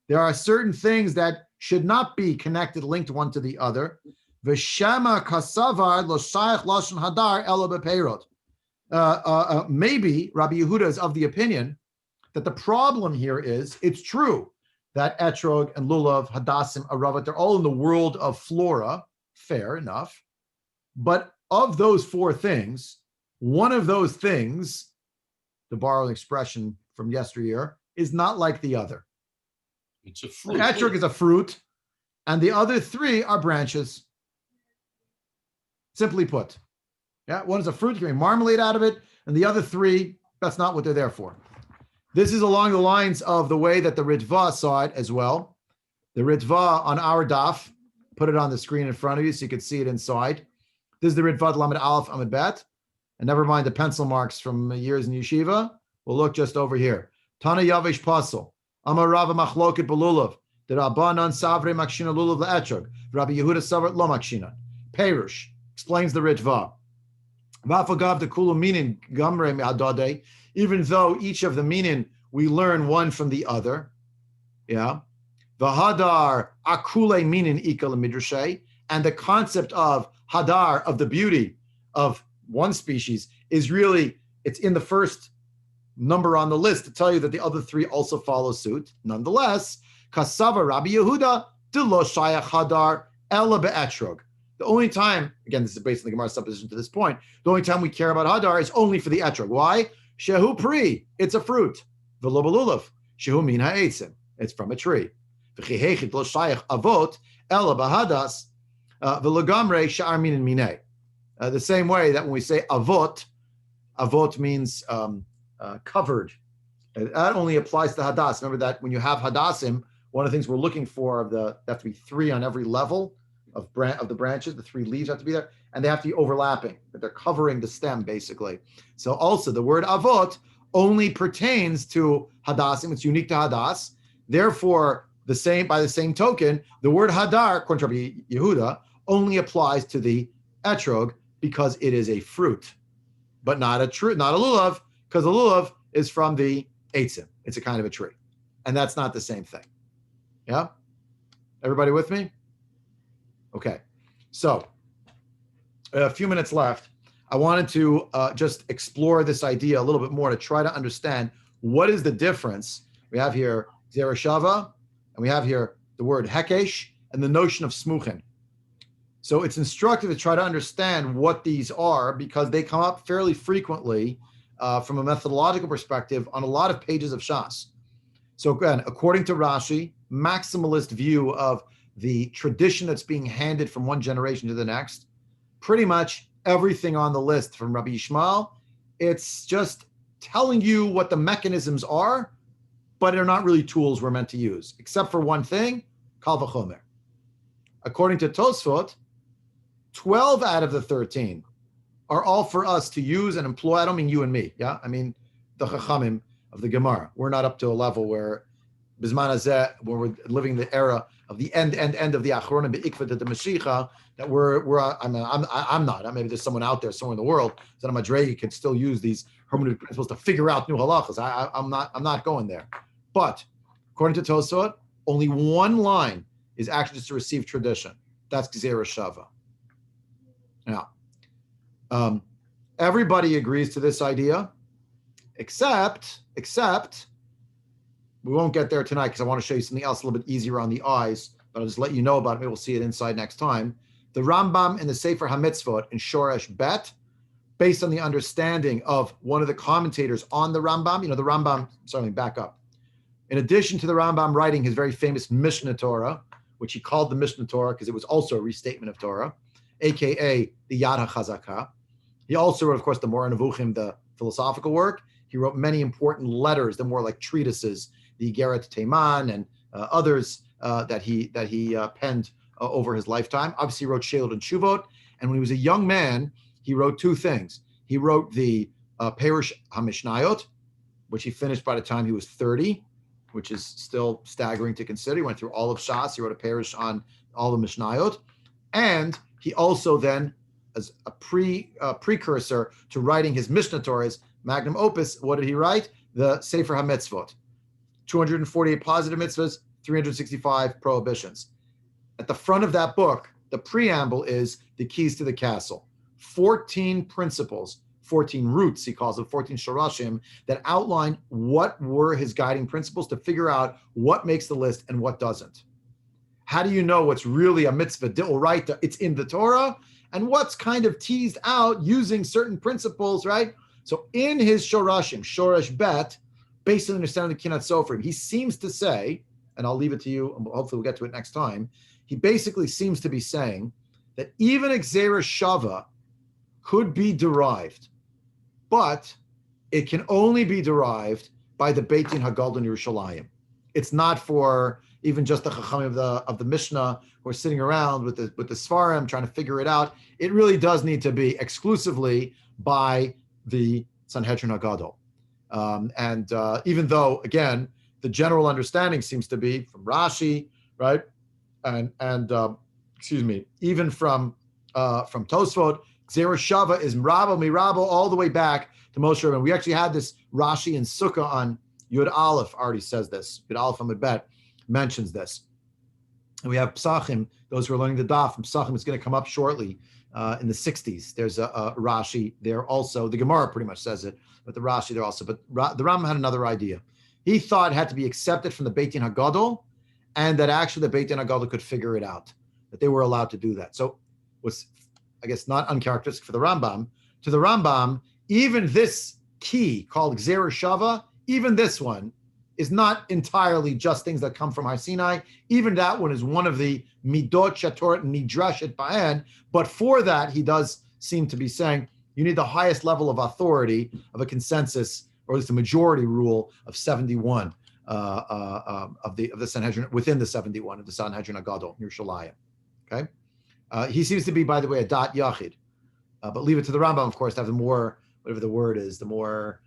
There are certain things that should not be connected, linked one to the other. V'shema kasavar lo shayach lashon hadar ela bepeirot. Maybe Rabbi Yehuda is of the opinion that the problem here is, it's true that etrog and lulav, hadassim, aravat, they're all in the world of flora, fair enough. But of those four things, one of those things, to borrow an expression from yesteryear, is not like the other. It's a fruit. Etrog is a fruit, and the other three are branches. Simply put. Yeah, one is a fruit, you can make marmalade out of it, and the other three, that's not what they're there for. This is along the lines of the way that the Ritva saw it as well. The Ritva on our daf, put it on the screen in front of you so you can see it inside. This is the Ritva Lamed Aleph Amud Bet, and never mind the pencil marks from years in yeshiva. We'll look just over here. Tana Yavish Pasel, Amar Rava Machloket Belulav, the Rabbanan Savre Makshinan Lulav Le'etrog, Rabbi Yehuda Savre Lo Makshinan. Perush explains the Ritva. Vafagav the Kulu Minin Gamre Me'adade, even though each of the Minin we learn one from the other. Yeah. Vahadar Akule Minin Ikal Midrashe, and the concept of Hadar, of the beauty of one species, is really, it's in the first number on the list to tell you that the other three also follow suit. Nonetheless, Kasava Rabbi Yehuda Dilo Shayach Hadar Ela Be'etrog. The only time, again, this is based on the Gemara supposition to this point, the only time we care about Hadar is only for the etrog. Why? Shehu Pri, it's a fruit. V'lo belulav, Shehu Min Ha'etzim, it's from a tree. V'chihechit lo shayach avot, ela bahadas, v'lo gamre sha'ar min minei. The same way that when we say avot, avot means covered. That only applies to hadas. Remember that when you have hadasim, one of the things we're looking for, there have to be three on every level of the branches, the three leaves have to be there, and they have to be overlapping, that they're covering the stem, basically. So also, the word avot only pertains to hadassim, it's unique to hadas. Therefore, by the same token, the word hadar, according to Rabbi Yehuda, only applies to the etrog because it is a fruit, but not a lulav, because a lulav is from the eitzim. It's a kind of a tree. And that's not the same thing. Yeah? Everybody with me? Okay, so a few minutes left. I wanted to just explore this idea a little bit more to try to understand what is the difference. We have here Gzera Shava, and we have here the word Hekesh, and the notion of Smuchin. So it's instructive to try to understand what these are because they come up fairly frequently from a methodological perspective on a lot of pages of Shas. So again, according to Rashi, maximalist view of the tradition that's being handed from one generation to the next, pretty much everything on the list from Rabbi Yishmael, it's just telling you what the mechanisms are, but they're not really tools we're meant to use, except for one thing, Kal V'chomer. According to Tosafot, 12 out of the 13 are all for us to use and employ. I don't mean you and me, yeah? I mean the Chachamim of the Gemara. We're not up to a level where Bisman hazeh, when we're living the era of the end of the Achronim be'ikvat to the Mashiach, that I'm not. Maybe there's someone out there somewhere in the world that a Madregi can still use these hermeneutic principles to figure out new halachas. I'm not going there. But according to Tosafot, only one line is actually just a received tradition. That's Gzeira Shava. Now, everybody agrees to this idea, except we won't get there tonight because I want to show you something else a little bit easier on the eyes, but I'll just let you know about it. Maybe we'll see it inside next time. The Rambam in the Sefer HaMitzvot in Shoresh Bet, based on the understanding of one of the commentators on the Rambam, the Rambam, sorry, back up. In addition to the Rambam writing his very famous Mishnah Torah, which he called the Mishnah Torah because it was also a restatement of Torah, aka the Yad HaChazakah. He also wrote, of course, the Moreh Nevuchim, the philosophical work. He wrote many important letters, the more like treatises, the Igeret Teiman and others that he penned over his lifetime. Obviously, he wrote Sheilot and Shuvot. And when he was a young man, he wrote two things. He wrote the Perush HaMishnayot, which he finished by the time he was 30, which is still staggering to consider. He went through all of Shas. He wrote a Perush on all the Mishnayot. And he also then, as a precursor to writing his Mishnah Torah's magnum opus, what did he write? The Sefer HaMitzvot. 248 positive mitzvahs, 365 prohibitions. At the front of that book, the preamble is the keys to the castle. 14 principles, 14 roots, he calls them, 14 shorashim, that outline what were his guiding principles to figure out what makes the list and what doesn't. How do you know what's really a mitzvah d'oraita? It's in the Torah, and what's kind of teased out using certain principles, right? So in his shorashim, shoresh bet, based on understanding the Kinat Sofrim, he seems to say, and I'll leave it to you, and hopefully we'll get to it next time, he basically seems to be saying that even Gzeira Shava could be derived, but it can only be derived by the Beit Din Hagadol in Yerushalayim. It's not for even just the Chachamim of the Mishnah who are sitting around with the Sfarim trying to figure it out. It really does need to be exclusively by the Sanhedrin Hagadol. And even though, again, the general understanding seems to be from Rashi, right, and even from Tosafot, Gzeira Shava is Mirabo all the way back to Moshe Rabbeinu. We actually had this Rashi in Sukka on Yud Aleph already says this. Yud Aleph Amud Bet mentions this. And we have Psachim, those who are learning the Daf, and Psachim is going to come up shortly in the 60s. There's a Rashi there also. The Gemara pretty much says it, but the Rashi there also. But the Rambam had another idea. He thought it had to be accepted from the Beit Din Hagadol, and that actually the Beit Din Hagadol could figure it out, that they were allowed to do that. So was, I guess, not uncharacteristic for the Rambam. To the Rambam, even this key called Gzeira Shava, even this one is not entirely just things that come from Har Sinai. Even that one is one of the Midot Shator Nidrashet Ba'en. But for that, he does seem to be saying you need the highest level of authority of a consensus, or at least a majority rule of 71 of the Sanhedrin, within the 71 of the Sanhedrin Hagadol, Yerushalayim. Okay? He seems to be, by the way, a Dat Yachid. But leave it to the Rambam, of course, to have the more, whatever the word is, the more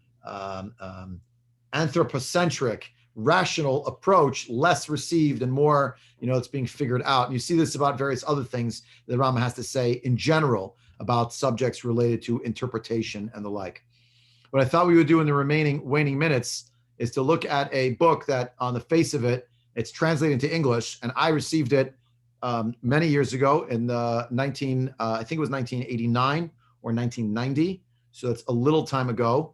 anthropocentric, rational approach, less received and more, it's being figured out. And you see this about various other things that Rambam has to say in general about subjects related to interpretation and the like. What I thought we would do in the remaining waning minutes is to look at a book that on the face of it, it's translated into English, and I received it many years ago in the I think it was 1989 or 1990. So it's a little time ago.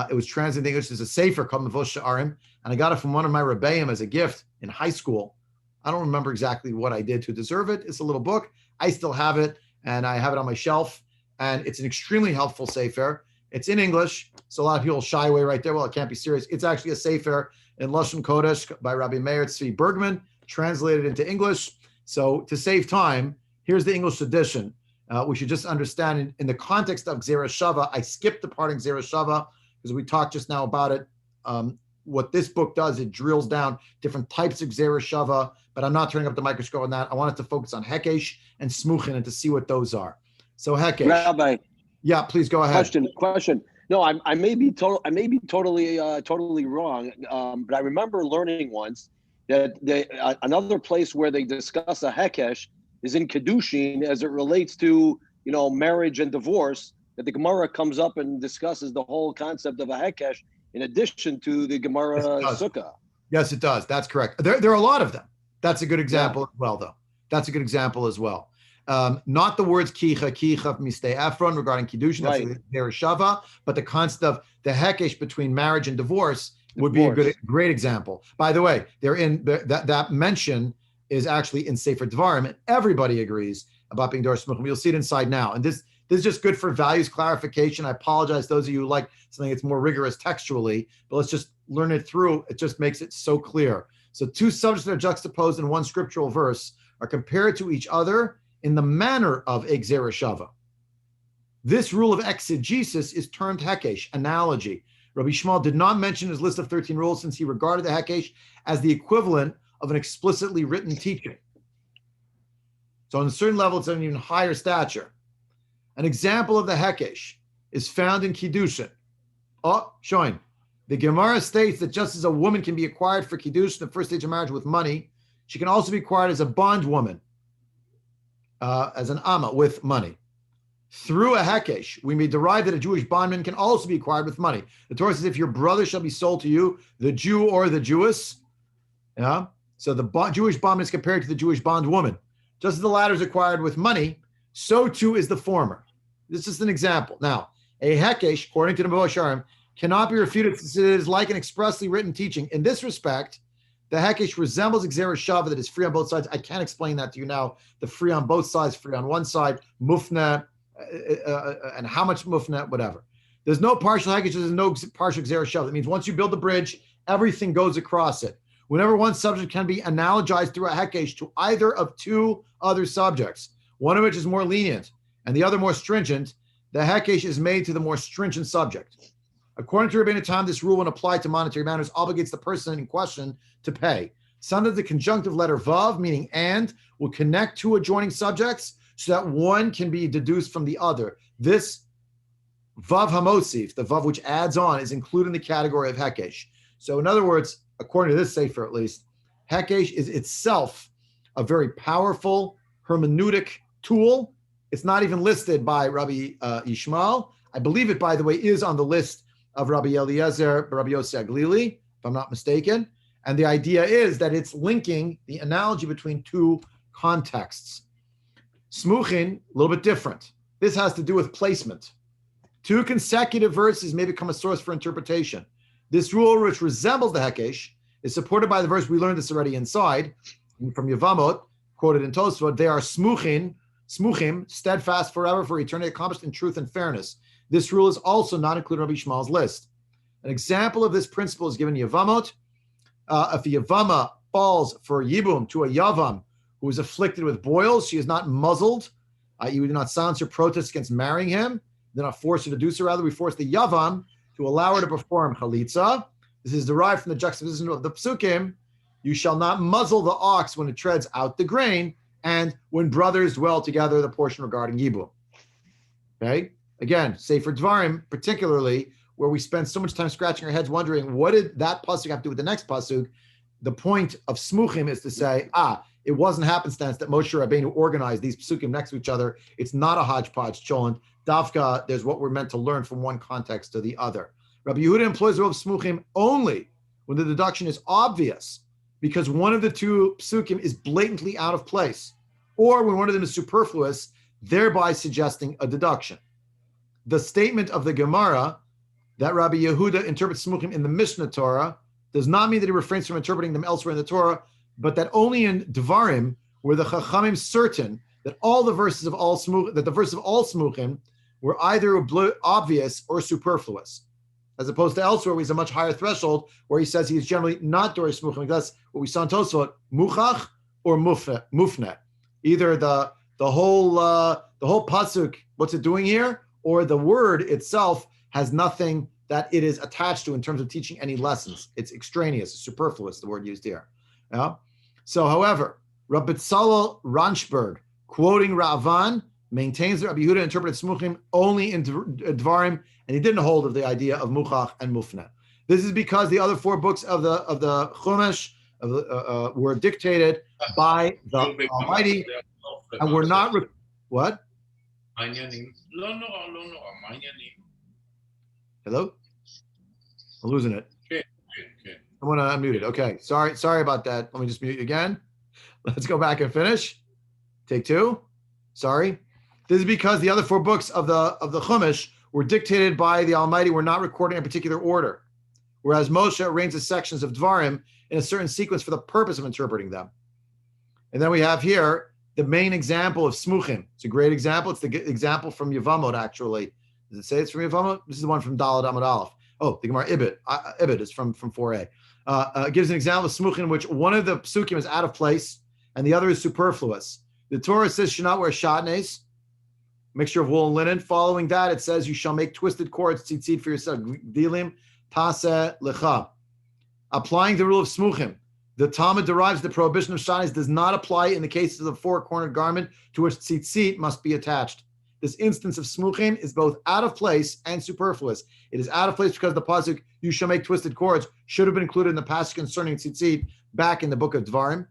It was translated into English. There's a sefer called Mavos Sha'arim, and I got it from one of my rebbeim as a gift in high school. I don't remember exactly what I did to deserve it. It's a little book. I still have it, and I have it on my shelf, and it's an extremely helpful sefer. It's in English, so a lot of people shy away right there. Well, it can't be serious. It's actually a sefer in Lashon Kodesh by Rabbi Meir Tzvi Bergman, translated into English. So to save time, here's the English edition. We should just understand in the context of Gzeira Shava, I skipped the part in Gzeira Shava because we talked just now about it. What this book does, it drills down different types of Gzeira Shava, but I'm not turning up the microscope on that. I wanted to focus on Hekesh and Smuchin and to see what those are. So Hekesh. Rabbi. Yeah, please go ahead. Question. No, I may be totally wrong, but I remember learning once That another place where they discuss a hekesh is in Kedushin as it relates to, marriage and divorce, that the Gemara comes up and discusses the whole concept of a hekesh in addition to the Gemara Yes, it does. Sukka. Yes, it does. That's correct. There are a lot of them. That's a good example as well, though. That's a good example as well. Not the words kicha mistei Ephron regarding Kiddushin, that's their shava, but the concept of the hekesh between marriage and divorce would be a great example. By the way, they're in that mention is actually in Sefer Dvarim, and everybody agrees about being Dor Smuchim. You'll see it inside now. And this is just good for values clarification. I apologize, those of you who like something that's more rigorous textually, but let's just learn it through. It just makes it so clear. So two subjects that are juxtaposed in one scriptural verse are compared to each other in the manner of Gzera Shava. This rule of exegesis is termed Hekesh, analogy. Rabbi Shmuel did not mention his list of 13 rules since he regarded the Hekesh as the equivalent of an explicitly written teaching. So on a certain level, it's at an even higher stature. An example of the Hekesh is found in Kiddushin. Showing. The Gemara states that just as a woman can be acquired for Kiddushin, the first stage of marriage, with money, she can also be acquired as a bondwoman, as an Amma, with money. Through a Hekesh, we may derive that a Jewish bondman can also be acquired with money. The Torah says, if your brother shall be sold to you, the Jew or the Jewess, so the Jewish bondman is compared to the Jewish bondwoman. Just as the latter is acquired with money, so too is the former. This is an example. Now, a Hekesh, according to the Mavot Sharim, cannot be refuted since it is like an expressly written teaching. In this respect, the Hekesh resembles Gzera Shava that is free on both sides. I can't explain that to you now. The free on both sides, free on one side, mufna, and how much mufna, whatever. There's no partial Hekesh, there's no partial Gzera Shava. That means once you build the bridge, everything goes across it. Whenever one subject can be analogized through a Hekesh to either of two other subjects, one of which is more lenient and the other more stringent, the Hekesh is made to the more stringent subject. According to Rabbeinu Tam, this rule, when applied to monetary matters, obligates the person in question to pay. Sometimes the conjunctive letter vav, meaning and, will connect two adjoining subjects so that one can be deduced from the other. This vav hamosif, the vav which adds on, is included in the category of Hekesh. So in other words, according to this sefer at least, Hekesh is itself a very powerful hermeneutic tool. It's not even listed by Rabbi Yishmael. I believe it, by the way, is on the list of Rabbi Eliezer, Rabbi Yossi Aglili, if I'm not mistaken. And the idea is that it's linking the analogy between two contexts. Smuchin, a little bit different. This has to do with placement. Two consecutive verses may become a source for interpretation. This rule, which resembles the Hekesh, is supported by the verse we learned this already inside, from Yevamot, quoted in Tosafot. They are smuchim, steadfast forever for eternity, accomplished in truth and fairness. This rule is also not included in Rabbi Shmuel's list. An example of this principle is given in Yevamot. If a Yavama falls for Yibum to a Yavam who is afflicted with boils, she is not muzzled. You do not silence her protest against marrying him. Do not force her to do so. Rather, we force the Yavam to allow her to perform chalitza. This is derived from the juxtaposition of the psukim. You shall not muzzle the ox when it treads out the grain, and when brothers dwell together, the portion regarding Yibum. Okay? Again, Sefer Dvarim, particularly, where we spend so much time scratching our heads wondering, what did that pasuk have to do with the next pasuk? The point of smuchim is to say, it wasn't happenstance that Moshe Rabbeinu organized these psukim next to each other. It's not a hodgepodge cholent. Davka, there's what we're meant to learn from one context to the other. Rabbi Yehuda employs the rule of smuchim only when the deduction is obvious, because one of the two psukim is blatantly out of place, or when one of them is superfluous, thereby suggesting a deduction. The statement of the Gemara that Rabbi Yehuda interprets smuchim in the Mishnah Torah does not mean that he refrains from interpreting them elsewhere in the Torah, but that only in Devarim were the Chachamim certain that all the verses of all smuchim were either obvious or superfluous, as opposed to elsewhere, where he's a much higher threshold, where he says he is generally not Dori Smuchim. That's what we saw in Tosafot, Muchach or Mufne. Either the whole pasuk, what's it doing here, or the word itself has nothing that it is attached to in terms of teaching any lessons. It's extraneous, it's superfluous, the word used here. Yeah? So, however, Rabbi Tzalel Ranchberg, quoting Ravan, maintains that Rabbi Yehuda interpreted smuchim only in Dvarim, and he didn't hold of the idea of Muchach and Mufne. This is because the other four books of the Chumash, were dictated by the Almighty, and were not. What? העניינים. לא נורא, לא נורא, מה העניינים? Hello? I'm losing it. כן, כן. I want to unmute it. Okay. Sorry about that. Let me just mute again. Let's go back and finish. Take two. Sorry. This is because the other 4 books of the Chumash were dictated by the Almighty, were not recorded in a particular order. Whereas Moshe arranged the sections of Dvarim in a certain sequence for the purpose of interpreting them. And then we have here the main example of Smuchim. It's a great example. It's the example from Yevamot, actually. Does it say it's from Yevamot? This is the one from Daled Amud Aleph. Oh, the Gemara Ibid. Ibid is from 4a. It gives an example of Smuchim in which one of the psukim is out of place and the other is superfluous. The Torah says, should not wear shatnez, mixture of wool and linen. Following that, it says, you shall make twisted cords, tzitzit, for yourself. Dilim, taseh, lecha. Applying the rule of Smuchim. The Talmud derives the prohibition of shatnez does not apply in the cases of the 4-cornered garment to which tzitzit must be attached. This instance of Smuchim is both out of place and superfluous. It is out of place because the pasuk, you shall make twisted cords, should have been included in the passage concerning tzitzit back in the book of Dvarim.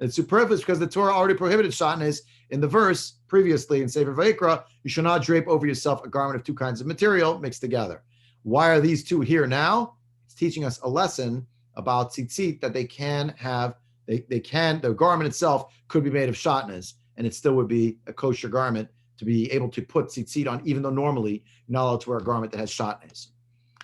It's superfluous because the Torah already prohibited shatnez in the verse previously in Sefer Vayikra, you shall not drape over yourself a garment of 2 kinds of material mixed together. Why are these 2 here now? It's teaching us a lesson about tzitzit, that they can have, the garment itself could be made of shatnez, and it still would be a kosher garment to be able to put tzitzit on, even though normally you're not allowed to wear a garment that has shatnez.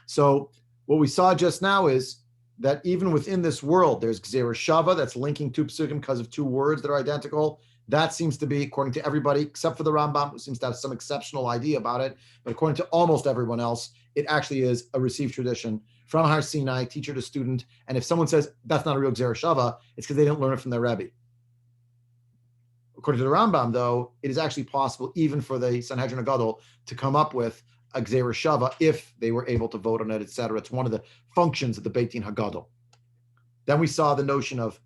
So what we saw just now is that even within this world, there's Gzeira Shava that's linking 2 psukim because of 2 words that are identical. That seems to be, according to everybody, except for the Rambam, who seems to have some exceptional idea about it, but according to almost everyone else, it actually is a received tradition from Har Sinai, teacher to student. And if someone says that's not a real Gzeira Shava, it's because they didn't learn it from their Rebbe. According to the Rambam, though, it is actually possible even for the Sanhedrin Gadol to come up with a Gzeira Shava if they were able to vote on it, etc. It's one of the functions of the Beit Din Hagadol. Then we saw the notion of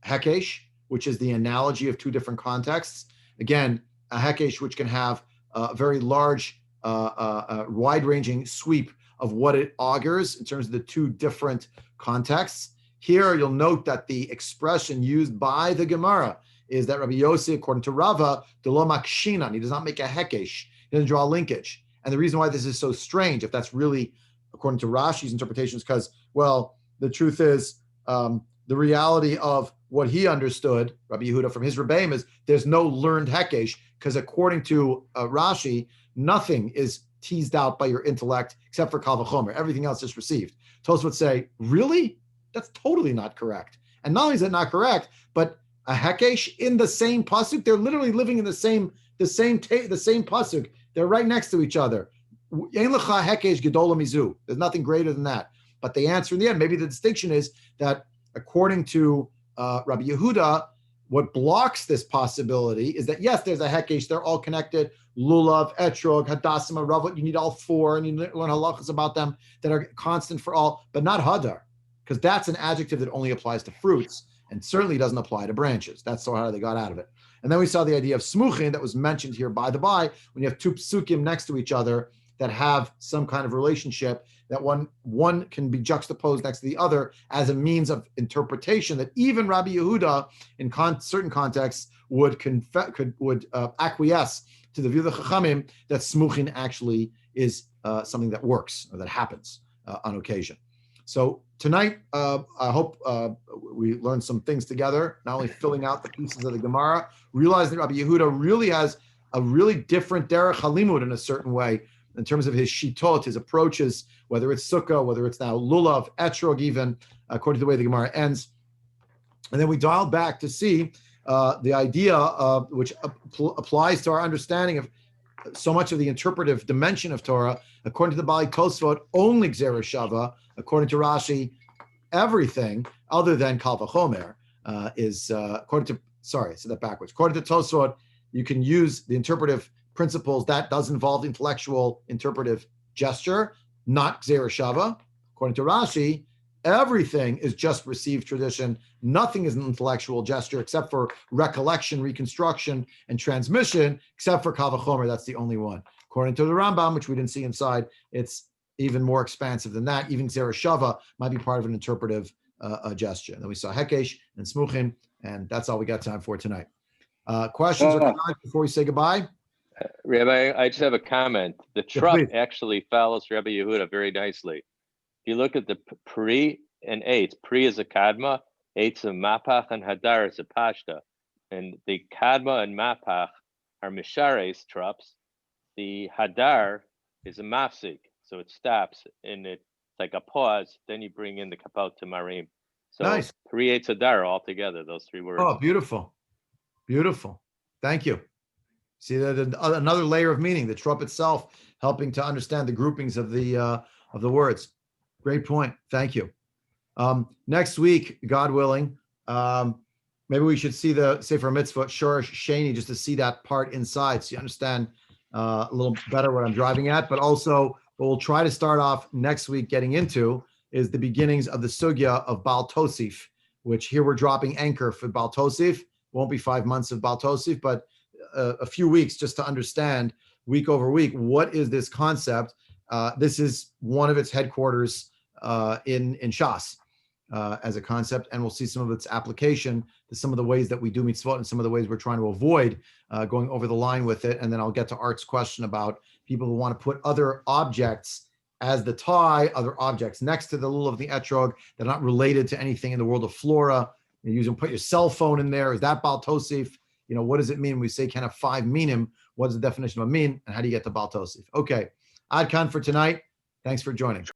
Hekesh, which is the analogy of 2 different contexts. Again, a Hekesh which can have a very large, wide-ranging sweep of what it augurs in terms of the 2 different contexts. Here, you'll note that the expression used by the Gemara is that Rabbi Yossi, according to Rava, de lo Makshinan, he does not make a Hekesh, he doesn't draw a linkage. And the reason why this is so strange, if that's really, according to Rashi's interpretation, is because, well, the truth is, the reality of what he understood, Rabbi Yehuda, from his Rebbeim, is there's no learned Hekesh, because according to Rashi, nothing is teased out by your intellect except for Kal V'chomer. Everything else is received. Tosafot would say, really? That's totally not correct. And not only is it not correct, but a Hekesh in the same pasuk, they're literally living in the same pasuk. They're right next to each other. Ein lecha Hekesh gedola mizu. There's nothing greater than that. But the answer in the end, maybe the distinction is that according to Rabbi Yehuda, what blocks this possibility is that, yes, there's a Hekesh, they're all connected. Lulav, Etrog, Hadassah, Ravot, you need all 4, and you learn halachas about them that are constant for all, but not Hadar, because that's an adjective that only applies to fruits and certainly doesn't apply to branches. That's so how they got out of it. And then we saw the idea of Smuchin that was mentioned here by the by, when you have 2 psukim next to each other that have some kind of relationship, that one can be juxtaposed next to the other as a means of interpretation that even Rabbi Yehuda, in certain contexts, would acquiesce to the view of the Chachamim that Smuchin actually is something that works or that happens on occasion. So tonight, I hope we learned some things together, not only filling out the pieces of the Gemara, realizing that Rabbi Yehuda really has a really different derech halimud in a certain way in terms of his shitot, his approaches, whether it's Sukka, whether it's now Lulav, Etrog even, according to the way the Gemara ends. And then we dialed back to see the idea which applies to our understanding of so much of the interpretive dimension of Torah. According to the Bali Tosafot, only Gzeira Shava. According to Rashi, everything other than Kal V'chomer is, according to Tosafot, you can use the interpretive principles that does involve intellectual interpretive gesture, not Gzeira Shava. According to Rashi, everything is just received tradition. Nothing is an intellectual gesture except for recollection, reconstruction, and transmission, except for Kal V'chomer. That's the only one. According to the Rambam, which we didn't see inside, it's even more expansive than that. Even Gzeira Shava might be part of an interpretive gesture. Then we saw Hekesh and Smuchim, and that's all we got time for tonight. Questions or comments before we say goodbye? Rabbi, I just have a comment. The Yeah, truck please. actually follows Rabbi Yehuda very nicely. If you look at the Pri and Eitz, Pri is a Kadma, Eitz a Mapach, and Hadar is a Pashta. And the Kadma and Mapach are Mishares trups. The Hadar is a Mafsik, so it stops and it's like a pause. Then you bring in the Kapot Tamarim. So Nice. Pri, Eitz, Hadar all together, those three words. Oh, beautiful. Beautiful. Thank you. See that another layer of meaning, the trup itself helping to understand the groupings of the words. Great point. Thank you. Next week, God willing, maybe we should see the Sefer Mitzvot Shorish Sheni just to see that part inside, so you understand a little better what I'm driving at. But also, what we'll try to start off next week getting into is the beginnings of the sugya of Baal Tosif, which here we're dropping anchor for Baal Tosif. Won't be 5 months of Baal Tosif, but a few weeks just to understand week over week, what is this concept? This is one of its headquarters in Shas as a concept, and we'll see some of its application to some of the ways that we do mitzvot and some of the ways we're trying to avoid going over the line with it. And then I'll get to Art's question about people who want to put other objects as the tie, other objects next to the lulav of the etrog that are not related to anything in the world of flora. You put your cell phone in there. Is that Baal Tosif? What does it mean when we say kind of 5 minim? What is the definition of a min? And how do you get to Baal Tosif? Okay. Ad Khan for tonight. Thanks for joining.